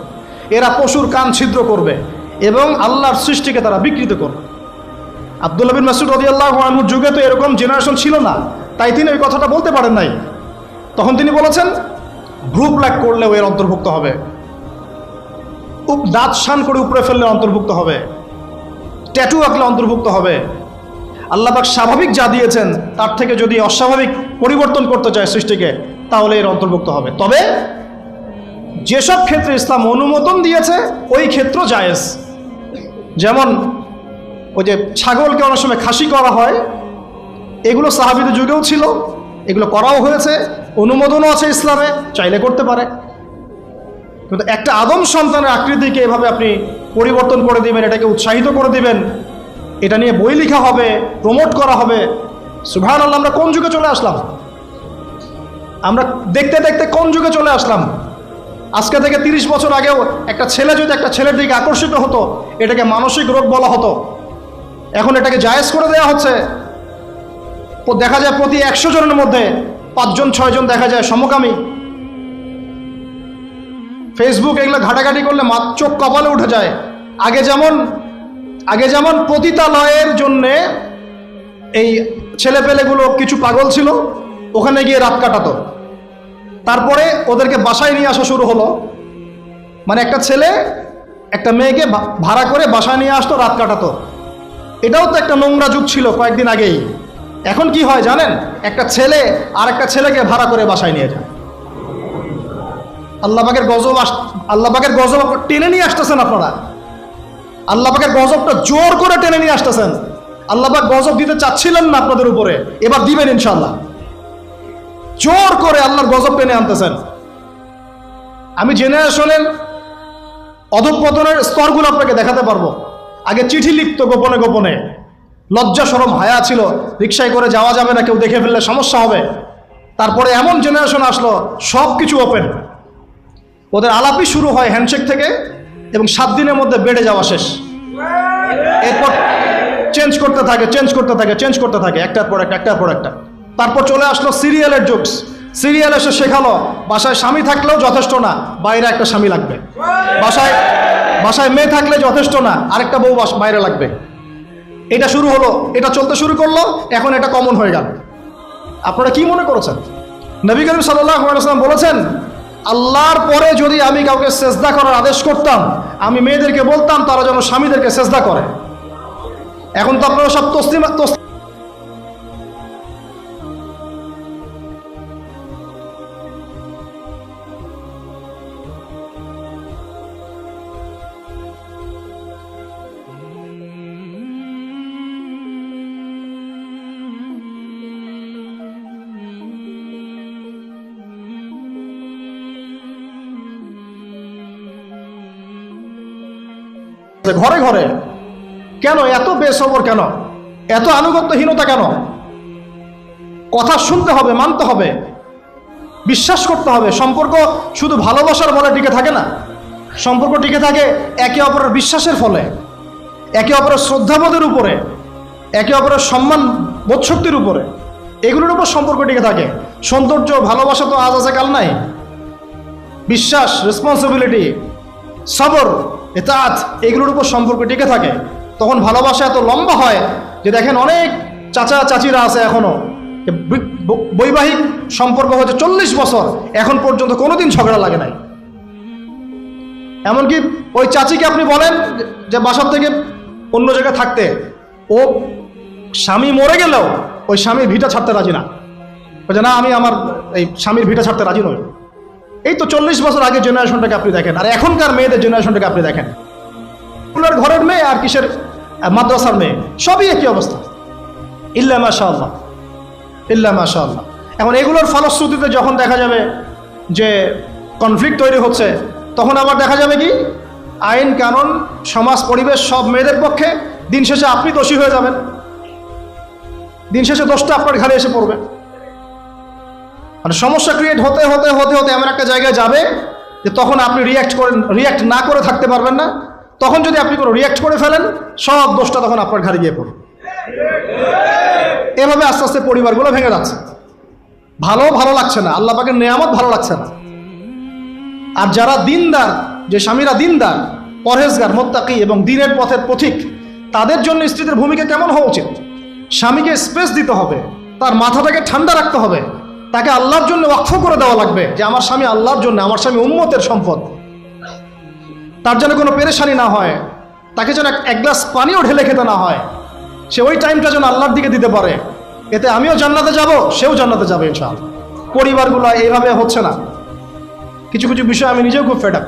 এরা পশুর কান ছিদ্র করবে এবং আল্লাহর সৃষ্টিকে তারা বিকৃত করবে। আব্দুল্লাহ বিন মাসউদ রাদিয়াল্লাহু আনহুর যুগে তো এরকম জেনারেশন ছিল না, তাই তিনি ওই কথাটা বলতে পারেন নাই। তখন তিনি বলেছেন গ্রুপ ল্যাক করলেও এর অন্তর্ভুক্ত হবে, দাঁত শান করে উপরে ফেললে অন্তর্ভুক্ত হবে, ট্যাটু আঁকলে অন্তর্ভুক্ত হবে। আল্লাহ পাক স্বাভাবিক যা দিয়েছেন তার থেকে যদি অস্বাভাবিক পরিবর্তন করতে চায় সৃষ্টিকে, তাহলে এর অন্তর্ভুক্ত হবে। তবে যেসব ক্ষেত্রে ইসলাম অনুমোদন দিয়েছে ওই ক্ষেত্র জায়েজ। যেমন ওই যে ছাগলকে অনেক সময় খাসি করা হয়, এগুলো সাহাবীদের যুগেও ছিল, এগুলো করাও হয়েছে, অনুমোদনও আছে ইসলামে, চাইলে করতে পারে। কিন্তু একটা আদম সন্তানের আকৃতিকে এভাবে আপনি পরিবর্তন করে দিবেন, এটাকে উৎসাহিত করে দিবেন, এটা নিয়ে বই লেখা হবে, প্রমোট করা হবে। সুবহানাল্লাহ, আমরা কোন যুগে চলে আসলাম? আমরা দেখতে দেখতে কোন যুগে চলে আসলাম? আজকে থেকে 30 বছর আগেও একটা ছেলে যদি একটা ছেলের দিকে আকর্ষিত হতো, এটাকে মানসিক রোগ বলা হতো। এখন এটাকে জায়েজ করে দেওয়া হচ্ছে। দেখা যায় প্রতি 100 জনের মধ্যে 5 জন 6 জন দেখা যায় সমকামী। ফেসবুক এগুলো ঘাটাঘাটি করলে চোখ কপালে উঠে যায়। আগে যেমন পতিতালয়ের জন্যে এই ছেলেপেলেগুলো কিছু পাগল ছিল, ওখানে গিয়ে রাত কাটাতো। তারপরে ওদেরকে বাসায় নিয়ে আসা শুরু হলো। মানে একটা ছেলে একটা মেয়েকে ভাড়া করে বাসায় নিয়ে আসতো, রাত কাটাতো। এটাও তো একটা নোংরা যুগ ছিল কয়েকদিন আগেই। এখন কি হয় জানেন? একটা ছেলে আর একটা ছেলেকে ভাড়া করে বাসায় নিয়ে যায়। আল্লাহ পাকের গজব টেনে নিয়ে আসতেছেন আপনারা। আল্লাহ পাকের গজবটা জোর করে টেনে নিয়ে আসতেছেন। আল্লাহ পাক গজব দিতে চাচ্ছিলেন না আপনাদের উপরে, এবার দিবেন ইনশাআল্লাহ। জোর করে আল্লাহর গজব টেনে আনতেছেন। আমি জেনারেশনের অধঃপতনের স্তরগুলো আপনাকে দেখাতে পারবো। আগে চিঠি লিখতো গোপনে গোপনে, লজ্জা শরম হায়া ছিল, রিক্সায় করে যাওয়া যাবে না, কেউ দেখে ফেললে সমস্যা হবে। তারপরে এমন জেনারেশন আসলো সব কিছু ওপেন। ওদের আলাপই শুরু হয় হ্যান্ডশেক থেকে, এবং 7 দিনের মধ্যে বেড়ে যাওয়া শেষ। এরপর চেঞ্জ করতে থাকে একটার পর একটা। তারপর চলে আসলো সিরিয়ালের যুগ। সিরিয়াল এসে শেখালো বাসায় স্বামী থাকলেও যথেষ্ট না, বাইরে একটা স্বামী লাগবে। বাসায় মেয়ে থাকলে যথেষ্ট না, আরেকটা বউ বাইরে লাগবে। এটা শুরু হলো, এটা চলতে শুরু করলো, এখন এটা কমন হয়ে গেল। আপনারা কি মনে করেছেন? নবী করিম সাল্লাল্লাহু আলাইহি ওয়াসাল্লাম বলেছেন, আল্লাহর পরে যদি আমি কাউকে সেজদা করার আদেশ করতাম, আমি মেয়েদেরকে বলতাম তারা যেন স্বামীদেরকে সেজদা করে। এখন তো আপনারা সব ঘরে ঘরে কেন এত বেসবর, কেন এত আনুগত্যহীনতা, কেন? কথা শুনতে হবে, মানতে হবে, বিশ্বাস করতে হবে। সম্পর্ক শুধু ভালোবাসার বলে টিকে থাকে না। সম্পর্ক টিকে থাকে একে অপরের বিশ্বাসের ফলে, একে অপরের শ্রদ্ধাবোধের উপরে, একে অপরের সম্মান বোধশক্তির উপরে। এগুলোর উপর সম্পর্ক টিকে থাকে। সৌন্দর্য ভালোবাসা তো আজ আছে কাল নাই। বিশ্বাস, রেসপন্সিবিলিটি, সবর, ইতাআত, এগুলোর উপর সম্পর্ক টিকে থাকে। তখন ভালোবাসা এত লম্বা হয় যে দেখেন অনেক চাচা চাচিরা আছে এখনো, বৈবাহিক সম্পর্ক হচ্ছে 40 বছর, এখন পর্যন্ত কোনোদিন ঝগড়া লাগে নাই। এমনকি ওই চাচিকে আপনি বলেন যে বাসার থেকে অন্য জায়গায় থাকতে, ও স্বামী মরে গেলেও ওই স্বামীর ভিটা ছাড়তে রাজি না। বলছে না, আমি আমার এই স্বামীর ভিটা ছাড়তে রাজি নই। এই তো 40 বছর আগে জেনারেশনটাকে আপনি দেখেন, আর এখনকার মেয়েদের জেনারেশনটাকে আপনি দেখেন। আপনার ঘরের মেয়ে আর কিসের মাদ্রাসার মেয়ে, সবই একই অবস্থা। ইল্লা মাশাআল্লাহ, ইল্লা মাশাআল্লাহ। এখন এগুলোর ফলশ্রুতিতে যখন দেখা যাবে যে কনফ্লিক্ট তৈরি হচ্ছে, তখন আবার দেখা যাবে কি আইন কানুন সমাজ পরিবেশ সব মেয়েদের পক্ষে। দিন শেষে আপনি দোষী হয়ে যাবেন, দিন শেষে দোষটা আপনার ঘাড়ে এসে পড়বে। মানে সমস্যা ক্রিয়েট হতে হতে হতে হতে এমন একটা জায়গায় যাবে যে তখন আপনি রিয়্যাক্ট না করে থাকতে পারবেন না। তখন যদি আপনি কোনো রিয়্যাক্ট করে ফেলেন, সব দোষটা তখন আপনার ঘাড়ে গিয়ে পড়বে। এভাবে আস্তে আস্তে পরিবারগুলো ভেঙে যাচ্ছে। ভালো লাগছে না, আল্লাহ পাকের নেয়ামত ভালো লাগছে না। আর যারা দিনদার, যে স্বামীরা দিনদার, পরহেজগার, মুত্তাকি এবং দ্বীনের পথের পথিক, তাদের জন্য স্ত্রীদের ভূমিকা কেমন হওয়া উচিত? স্বামীকে স্পেস দিতে হবে, তার মাথাটাকে ঠান্ডা রাখতে হবে, তাকে আল্লাহর জন্য ওয়াকফ করে দেওয়া লাগবে যে আমার স্বামী আল্লাহর জন্য, আমার স্বামী উম্মতের সম্পদ। তার যেন কোনো পেরেশানি না হয়, তাকে যেন এক গ্লাস পানিও ঢেলে খেতে না হয়। সে ওই টাইমটা যেন আল্লাহর দিকে দিতে পারে। এতে আমিও জান্নাতে যাব, সেও জান্নাতে যাবে ইনশাআল্লাহ। পরিবারগুলো এইভাবে হচ্ছে না। কিছু কিছু বিষয় আমি নিজেও খুব ফেড আপ।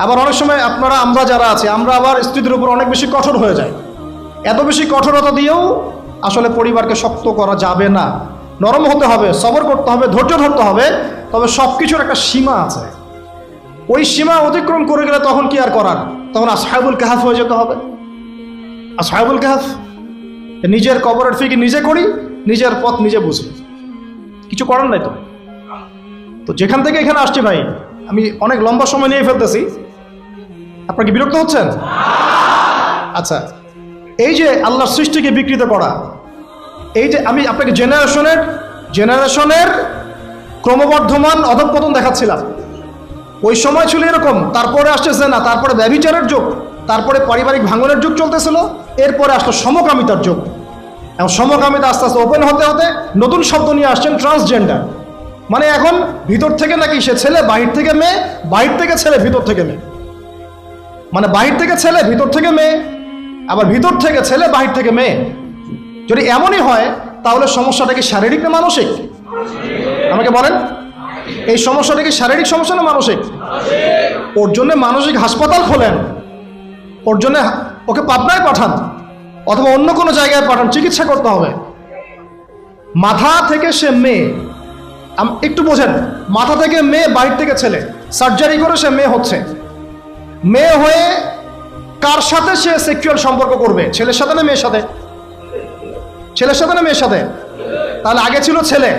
আবার অনেক সময় আমরা যারা আছি, আমরা আবার স্ত্রীদের উপর অনেক বেশি কঠোর হয়ে যাই। এত বেশি কঠোরতা দিয়েও আসলে পরিবারকে শক্ত করা যাবে না। নরম হতে হবে, সবর করতে হবে, ধৈর্য ধরতে হবে। তবে সব কিছুর একটা সীমা আছে। ওই সীমা অতিক্রম করে গেলে তখন কি আর করার? তখন আসহাবুল কাহাফ হয়ে যেতে হবে। আসহাবুল কাহাফ, নিজের কবরের ফিকির নিজে করি, নিজের পথ নিজে বুঝি, কিছু করার নাই। তো যেখান থেকে এখানে আসছি ভাই, আমি অনেক লম্বা সময় নিয়ে ফেলতেছি, আপনারা কি বিরক্ত হচ্ছেন? আচ্ছা, এই যে আল্লাহর সৃষ্টিকে বিকৃত করা, এই যে আমি আপনাকে জেনারেশনের ক্রমবর্ধমান অধঃপতন দেখাচ্ছিলাম। ওই সময় ছিল এরকম, তারপরে আসতেছে না, তারপরে ব্যভিচারের যুগ, তারপরে পারিবারিক ভাঙনের যুগ চলতেছিল, এরপরে আসলো সমকামিতার যুগ। এবং সমকামিতা আস্তে আস্তে ওপেন হতে হতে নতুন শব্দ নিয়ে আসছেন ট্রান্সজেন্ডার। মানে এখন ভিতর থেকে নাকি সে ছেলে, বাহির থেকে মেয়ে, বাহির থেকে ছেলে, ভিতর থেকে মেয়ে। মানে বাহির থেকে ছেলে, ভিতর থেকে মেয়ে, আবার ভিতর থেকে ছেলে, বাহির থেকে মেয়ে। যদি এমনই হয় তাহলে সমস্যাটা কি শারীরিক না মানসিক? আমাকে বলেন, এই সমস্যাটা কি শারীরিক সমস্যা না মানসিক? ওর জন্য মানসিক হাসপাতাল খোলেন, ওর জন্য ওকে পাবনায় পাঠান অথবা অন্য কোনো জায়গায় পাঠান, চিকিৎসা করতে হবে। মাথা থেকে সে মেয়ে, একটু বোঝেন, মাথা থেকে মেয়ে, বাহির থেকে ছেলে, সার্জারি করে সে মেয়ে হচ্ছে। মেয়ে হয়ে কার সাথে সে সেক্সুয়াল সম্পর্ক করবে? ছেলের সাথে না মেয়ের সাথে? ছেলের সাথে না মেয়ের সাথে? তাহলে আগে ছিল ছেলে,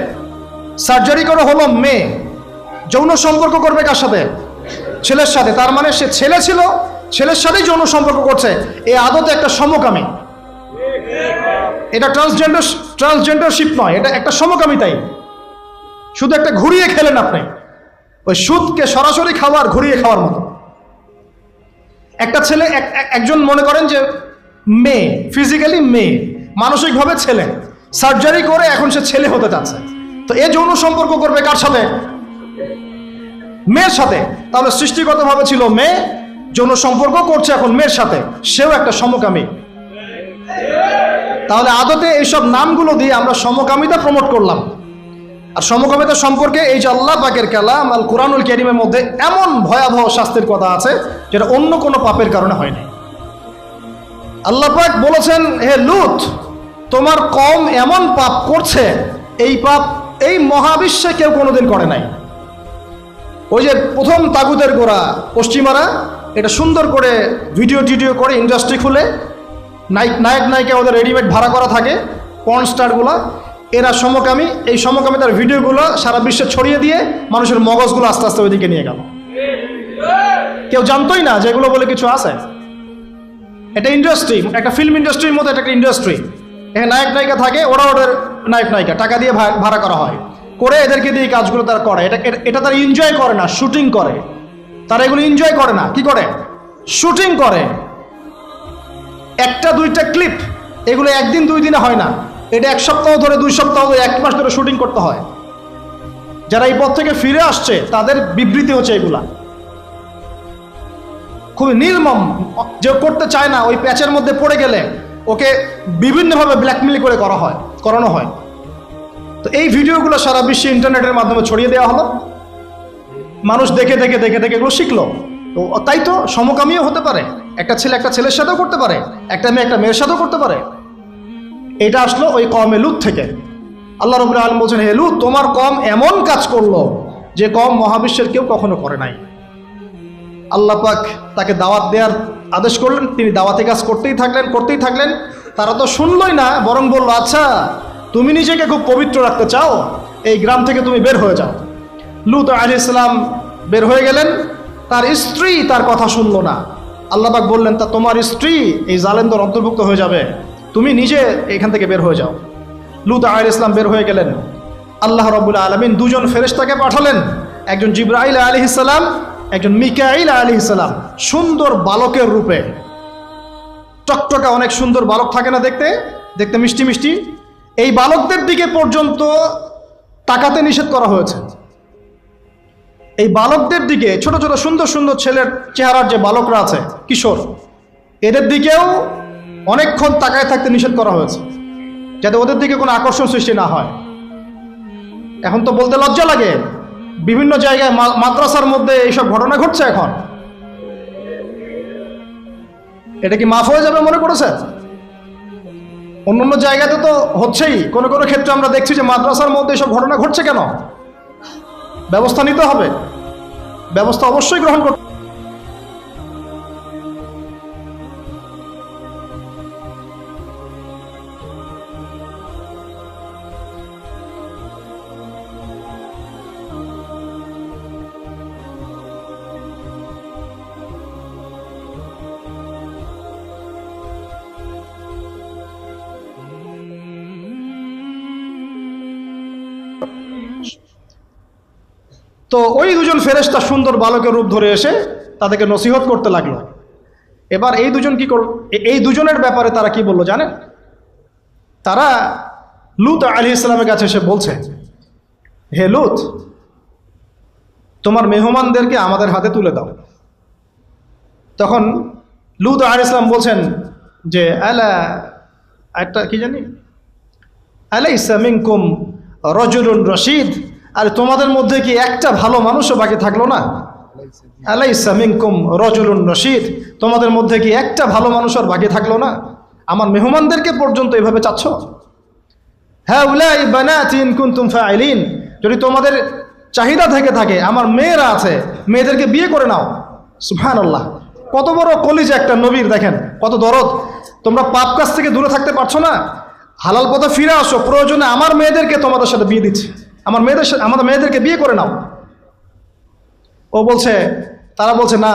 সার্জারি করে হলো মেয়ে, যৌন সম্পর্ক করবে কার সাথে? ছেলের সাথে। তার মানে সে ছেলে ছিল, ছেলের সাথেই যৌন সম্পর্ক করছে। এই আদতে একটা সমকামী। এটা ট্রান্সজেন্ডারশিপ নয়, এটা একটা সমকামিতাই। শুধু একটা ঘুরিয়ে খেলেন আপনি, ওই সুদকে সরাসরি খাওয়ার, ঘুরিয়ে খাওয়ার মতো। একটা ছেলে, একজন মনে করেন যে মেয়ে, ফিজিক্যালি মেয়ে, মানসিকভাবে ছেলে, সার্জারি করে এখন সে ছেলে হতে চাচ্ছে। তো এ যৌন সম্পর্ক করবে কার সাথে? মেয়ের সাথে। তাহলে সৃষ্টিগতভাবে ছিল মেয়ে, যৌন সম্পর্ক করছে এখন মেয়ের সাথে, সেও একটা সমকামী। তাহলে আদতে এইসব নামগুলো দিয়ে আমরা সমকামিতা প্রমোট করলাম। আর সমকামিতা সম্পর্কে এই যে আল্লাহ পাকের কালাম আল কুরআনুল কারীমের মধ্যে এমন ভয়াবহ শাস্তির কথা আছে যেটা অন্য কোনো পাপের কারণে হয়নি। আল্লাহ পাক বলেছেন, হে লূত, তোমার কওম এমন পাপ করছে, এই পাপ এই মহাবিশ্বে কেউ কোনোদিন করে নাই। ওই যে প্রথম তাগুতের গোড়া পশ্চিমারা এটা সুন্দর করে ভিডিও করে ইন্ডাস্ট্রি খুলে নায়ক নায়িকা ওদের রেডিমেড ভাড়া করা থাকে, পর্ন স্টারগুলো, এরা সমকামী। এই সমকামিতার ভিডিওগুলো সারা বিশ্বে ছড়িয়ে দিয়ে মানুষের মগজগুলো আস্তে আস্তে ওইদিকে নিয়ে গেল। কেউ জানতোই না যেগুলো বলে কিছু আছে। এটা ইন্ডাস্ট্রি, একটা ফিল্ম ইন্ডাস্ট্রির মতো, এটা একটা ইন্ডাস্ট্রি। এখানে নায়ক নায়িকা থাকে, ওরা ওদের নায়ক নায়িকা টাকা দিয়ে ভাড়া করা হয়, করে এদেরকে দিয়ে কাজগুলো তারা করে। এটা তারা এনজয় করে না, শুটিং করে। তারা এগুলো এনজয় করে না, কি করে? শুটিং করে। একটা দুইটা ক্লিপ, এগুলো একদিন দুই দিনে হয় না, এটা এক সপ্তাহ ধরে, 2 সপ্তাহ ধরে, 1 মাস ধরে শুটিং করতে হয়। যারা এই পথ থেকে ফিরে আসছে তাদের বিবৃতি হচ্ছে এগুলা। খুবই নির্মম। যে করতে চায় না, ওই প্যাচের মধ্যে পড়ে গেলে ওকে বিভিন্নভাবে ব্ল্যাকমেল করে করানো হয়। তো এই ভিডিওগুলো সারা বিশ্বে ইন্টারনেটের মাধ্যমে ছড়িয়ে দেওয়া হলো। মানুষ দেখে এগুলো শিখলো। তো তাই তো সমকামীও হতে পারে, একটা ছেলে একটা ছেলের সাথেও করতে পারে, একটা মেয়ে একটা মেয়ের সাথেও করতে পারে। এটা আসলো ওই কওমে লূত থেকে। আল্লাহ রাব্বুল আলামিন বলছেন, হে লূত, তোমার কওম এমন কাজ করলো যে কওম মহাবিশ্বের কেউ কখনো করে নাই। আল্লাহ পাক তাকে দাওয়াত দেওয়ার আদেশ করলেন, তিনি দাওয়াতি কাজ করতেই থাকলেন। তারা তো শুনলই না, বরং বলল, আচ্ছা তুমি নিজেকে খুব পবিত্র রাখতে চাও, এই গ্রাম থেকে তুমি বের হয়ে যাও। লূত আলাইহিস সালাম বের হয়ে গেলেন। তার স্ত্রী তার কথা শুনল না। আল্লাহ পাক বললেন, তা তোমার স্ত্রী এই জালেমদের অন্তর্ভুক্ত হয়ে যাবে, তুমি নিজে এখান থেকে বের হয়ে যাও। লূত আলাইহিস সালাম বের হয়ে গেলেন। আল্লাহ রাব্বুল আলামিন 2 জন ফেরেশতাকে পাঠালেন, একজন জিবরাইল আলাইহিস সালাম, একজন মিকাইল আলাইহিস সালাম, সুন্দর বালকের রূপে। টকটকা অনেক সুন্দর বালক থাকে না, দেখতে মিষ্টি মিষ্টি। এই বালকদের দিকে পর্যন্ত তাকাতে নিষেধ করা হয়েছে। এই বালকদের দিকে, ছোট ছোট সুন্দর সুন্দর ছেলের চেহারার যে বালকরা আছে, কিশোর, এদের দিকেও অনেকক্ষণ তাকায় থাকতে নিষেধ করা হয়েছে, যাতে ওদের দিকে কোনো আকর্ষণ সৃষ্টি না হয়। এখন তো বলতে লজ্জা লাগে, বিভিন্ন জায়গায় মাদ্রাসার মধ্যে এইসব ঘটনা ঘটছে এখন। এটা কি মাফ হয়ে যাবে মনে করেছে? অন্য জায়গাতে তো হচ্ছেই, কোনো কোনো ক্ষেত্রে আমরা দেখছি যে মাদ্রাসার মধ্যে এইসব ঘটনা ঘটছে। কেন? ব্যবস্থা নিতে হবে, ব্যবস্থা অবশ্যই গ্রহণ করতে। তো ওই দুজন ফেরেশতা সুন্দর বালকের রূপ ধরে এসে তাদেরকে নসিহত করতে লাগলো। এবার এই দুজন কি করল, এই দুজনের ব্যাপারে তারা কি বললো জানেন? তারা লূত আলাইহিস সালামের কাছে এসে বলছে, হে লূত, তোমার মেহমানদেরকে আমাদের হাতে তুলে দাও। তখন লূত আলাইহিস সালাম বলছেন যে আলা, একটা কি জানি, আলাইসা মিনকুম রাজুলুন রশিদ, আর তোমাদের মধ্যে কি একটা ভালো মানুষও বাকি থাকলো না? আলাইসা মিনকুম রাজুলুন রশিদ, তোমাদের মধ্যে কি একটা ভালো মানুষ আর বাকি থাকলো না? আমার মেহমানদেরকে পর্যন্ত এভাবে চাচ্ছ? হ্যাঁ, উলাই বানাতি ইন কুনতুম ফাইলিন, যদি তোমাদের চাহিদা থেকে থাকে, আমার মেয়েরা আছে, মেয়েদেরকে বিয়ে করে নাও। সুবহানাল্লাহ, কত বড় কলিজা একটা নবীর, দেখেন কত দরদ। তোমরা পাপ কাজ থেকে দূরে থাকতে পারছো না, হালাল পথে ফিরে আসো, প্রয়োজনে আমার মেয়েদেরকে তোমাদের সাথে বিয়ে দিচ্ছি, আমাদের মেয়েদেরকে বিয়ে করে নাও। ও বলছে, তারা বলছে, না,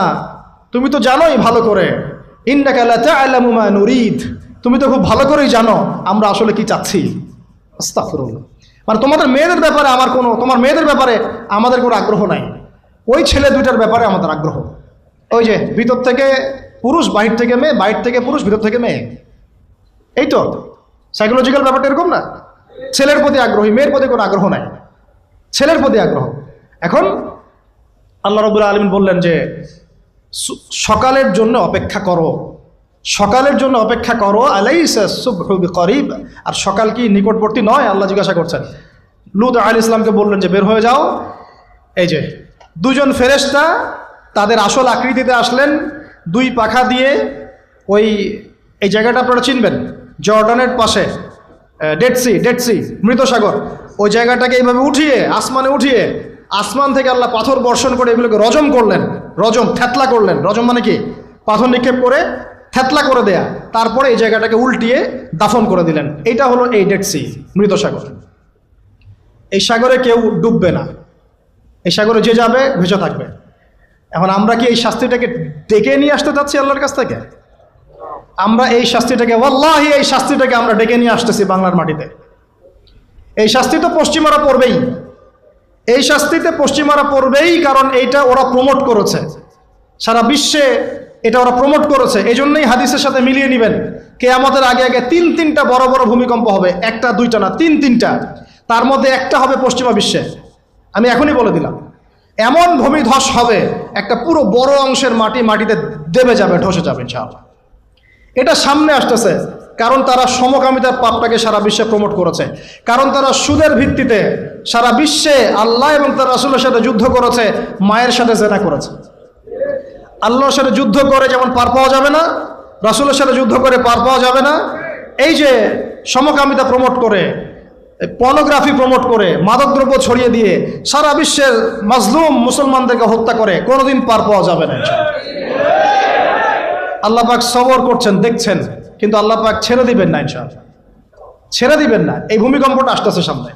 তুমি তো জানোই ভালো করে, ইন্নাকা লা তা'লামু মা নুরিদ, তুমি তো খুব ভালো করেই জানো আমরা আসলে কি চাচ্ছি। আস্তাগফিরুল্লাহ, মানে তোমাদের মেয়েদের ব্যাপারে তোমার মেয়েদের ব্যাপারে আমাদের কোনো আগ্রহ নাই, ওই ছেলে দুইটার ব্যাপারে আমাদের আগ্রহ। ওই যে ভিতর থেকে পুরুষ, বাহির থেকে মেয়ে, বাহির থেকে পুরুষ, ভিতর থেকে মেয়ে, এই তো সাইকোলজিক্যাল ব্যাপারটা এরকম না? ছেলের প্রতি আগ্রহী, মেয়ের প্রতি কোনো আগ্রহ নাই, ছেলের প্রতি আগ্রহ। এখন আল্লাহ রাব্বুল আলামিন বললেন যে সকালের জন্য অপেক্ষা করো, সকালের জন্য অপেক্ষা করো, আলাইসা সুবহু বিকরিব, আর সকাল কি নিকটবর্তী নয়? আল্লাহ জিজ্ঞাসা করছেন। লূত আলাইহিস সালামকে বললেন যে বের হয়ে যাও। এই যে দুজন ফেরেশতা তাদের আসল আকৃতিতে আসলেন, দুই পাখা দিয়ে এই জায়গাটা আপনারা চিনবেন, জর্ডানের পাশে ডেড সি, মৃত সাগর, ওই জায়গাটাকে এইভাবে উঠিয়ে, আসমানে উঠিয়ে, আসমান থেকে আল্লাহ পাথর বর্ষণ করে এগুলোকে রজম করলেন, থেতলা করলেন। রজম মানে কি? পাথর নিক্ষেপ করে থেতলা করে দেয়া, তারপরে এই জায়গাটাকে উল্টিয়ে দাফন করে দিলেন। এইটা হলো এই ডেড সি, মৃত সাগর। এই সাগরে কেউ ডুববে না, এই সাগরে যে যাবে ভেসে থাকবে। এখন আমরা কি এই শাস্তিটাকে ডেকে নিয়ে আসতে চাচ্ছি আল্লাহর কাছ থেকে? আমরা এই শাস্তিটাকে, ওয়াল্লাহি এই শাস্তিটাকে আমরা ডেকে নিয়ে আসতেছি বাংলার মাটিতে। এই শাস্তি তো পশ্চিমারা পড়বেই, এই শাস্তিতে পশ্চিমারা পড়বেই, কারণ এইটা ওরা প্রমোট করেছে সারা বিশ্বে, এটা ওরা প্রমোট করেছে। এই জন্যই হাদিসের সাথে মিলিয়ে নেবেন, কিয়ামতের আগে আগে তিনটা বড় বড় ভূমিকম্প হবে, একটা দুইটা না, তিনটা, তার মধ্যে একটা হবে পশ্চিমা বিশ্বে। আমি এখনই বলে দিলাম, এমন ভূমিধস হবে, একটা পুরো বড় অংশের মাটিতে দেবে যাবে, ধসে যাবে ইনশাআল্লাহ। এটা সামনে আসতেছে, কারণ তারা সমকামিতার পাপটাকে সারা বিশ্বে প্রমোট করেছে, কারণ তারা সুদের ভিত্তিতে সারা বিশ্বে আল্লাহ এবং তার রাসূলের সাথে যুদ্ধ করেছে, মায়ের সাথে জেনা করেছে। আল্লাহর সাথে যুদ্ধ করে যেমন পার পাওয়া যাবে না, রাসূলের সাথে যুদ্ধ করে পার পাওয়া যাবে না, এই যে সমকামিতা প্রমোট করে, পর্নোগ্রাফি প্রমোট করে, মাদকদ্রব্য ছড়িয়ে দিয়ে সারা বিশ্বের মাজলুম মুসলমানদেরকে হত্যা করে কোনোদিন পার পাওয়া যাবে না। আল্লাহ পাক সবর করছেন, দেখছেন, কিন্তু আল্লাহ পাক ছেড়ে দিবেন না, ইনশাআল্লাহ ছেড়ে দিবেন না। এই ভূমিকম্পটা আসতেছে সামনে।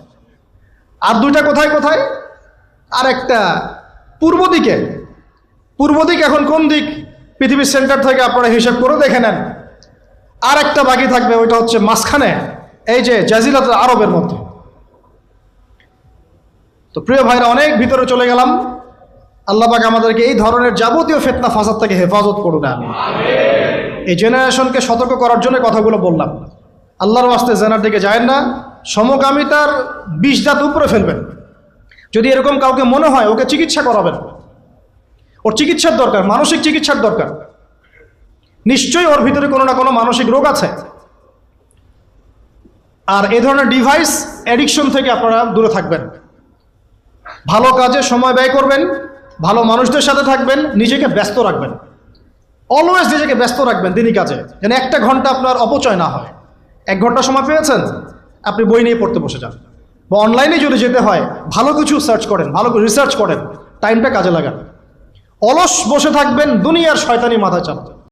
আর দুইটা কোথায়? আর একটা পূর্ব দিকে। এখন কোন দিক? পৃথিবীর সেন্টার থেকে আপনারা হিসাব করে দেখে নেন। আর একটা বাকি থাকবে, ওইটা হচ্ছে মাঝখানে, এই যে জাজিরাতুল আরবের মধ্যে। তো প্রিয় ভাইরা, অনেক ভিতরে চলে গেলাম। আল্লাহ পাক আমাদেরকে এই ধরনের যাবতীয় ফিতনা ফাসাদ থেকে হেফাজত করুন। আমিন। এই জেনারেশনকে সতর্ক করার জন্য কথাগুলো বললাম। আল্লাহর ওয়াস্তে জেনার দিকে যায় না, সমকামিতার 20 দাঁত উপরে ফেলবেন। যদি এরকম কাউকে মনে হয়, ওকে চিকিৎসা করাবেন। ওর চিকিৎসার দরকার, মানসিক চিকিৎসার দরকার। নিশ্চয়ই ওর ভিতরে কোনো না কোনো মানসিক রোগ আছে। আর এই ধরনের ডিভাইস অ্যাডিকশন থেকে আপনারা দূরে থাকবেন। ভালো কাজে সময় ব্যয় করবেন, ভালো মানুষদের সাথে থাকবেন, নিজেকে ব্যস্ত রাখবেন। অলওয়েজ নিজেকে ব্যস্ত রাখবেন দিনই কাজে, যেন 1 ঘন্টা আপনার অপচয় না হয়। 1 ঘন্টা সময় পেয়েছেন, আপনি বই নিয়ে পড়তে বসে যান, বা অনলাইনে যদি যেতে হয় ভালো কিছু সার্চ করেন, ভালো রিসার্চ করেন, টাইমটা কাজে লাগান। অলস বসে থাকবেন, দুনিয়ার শয়তানি মাথায় চালাবেন।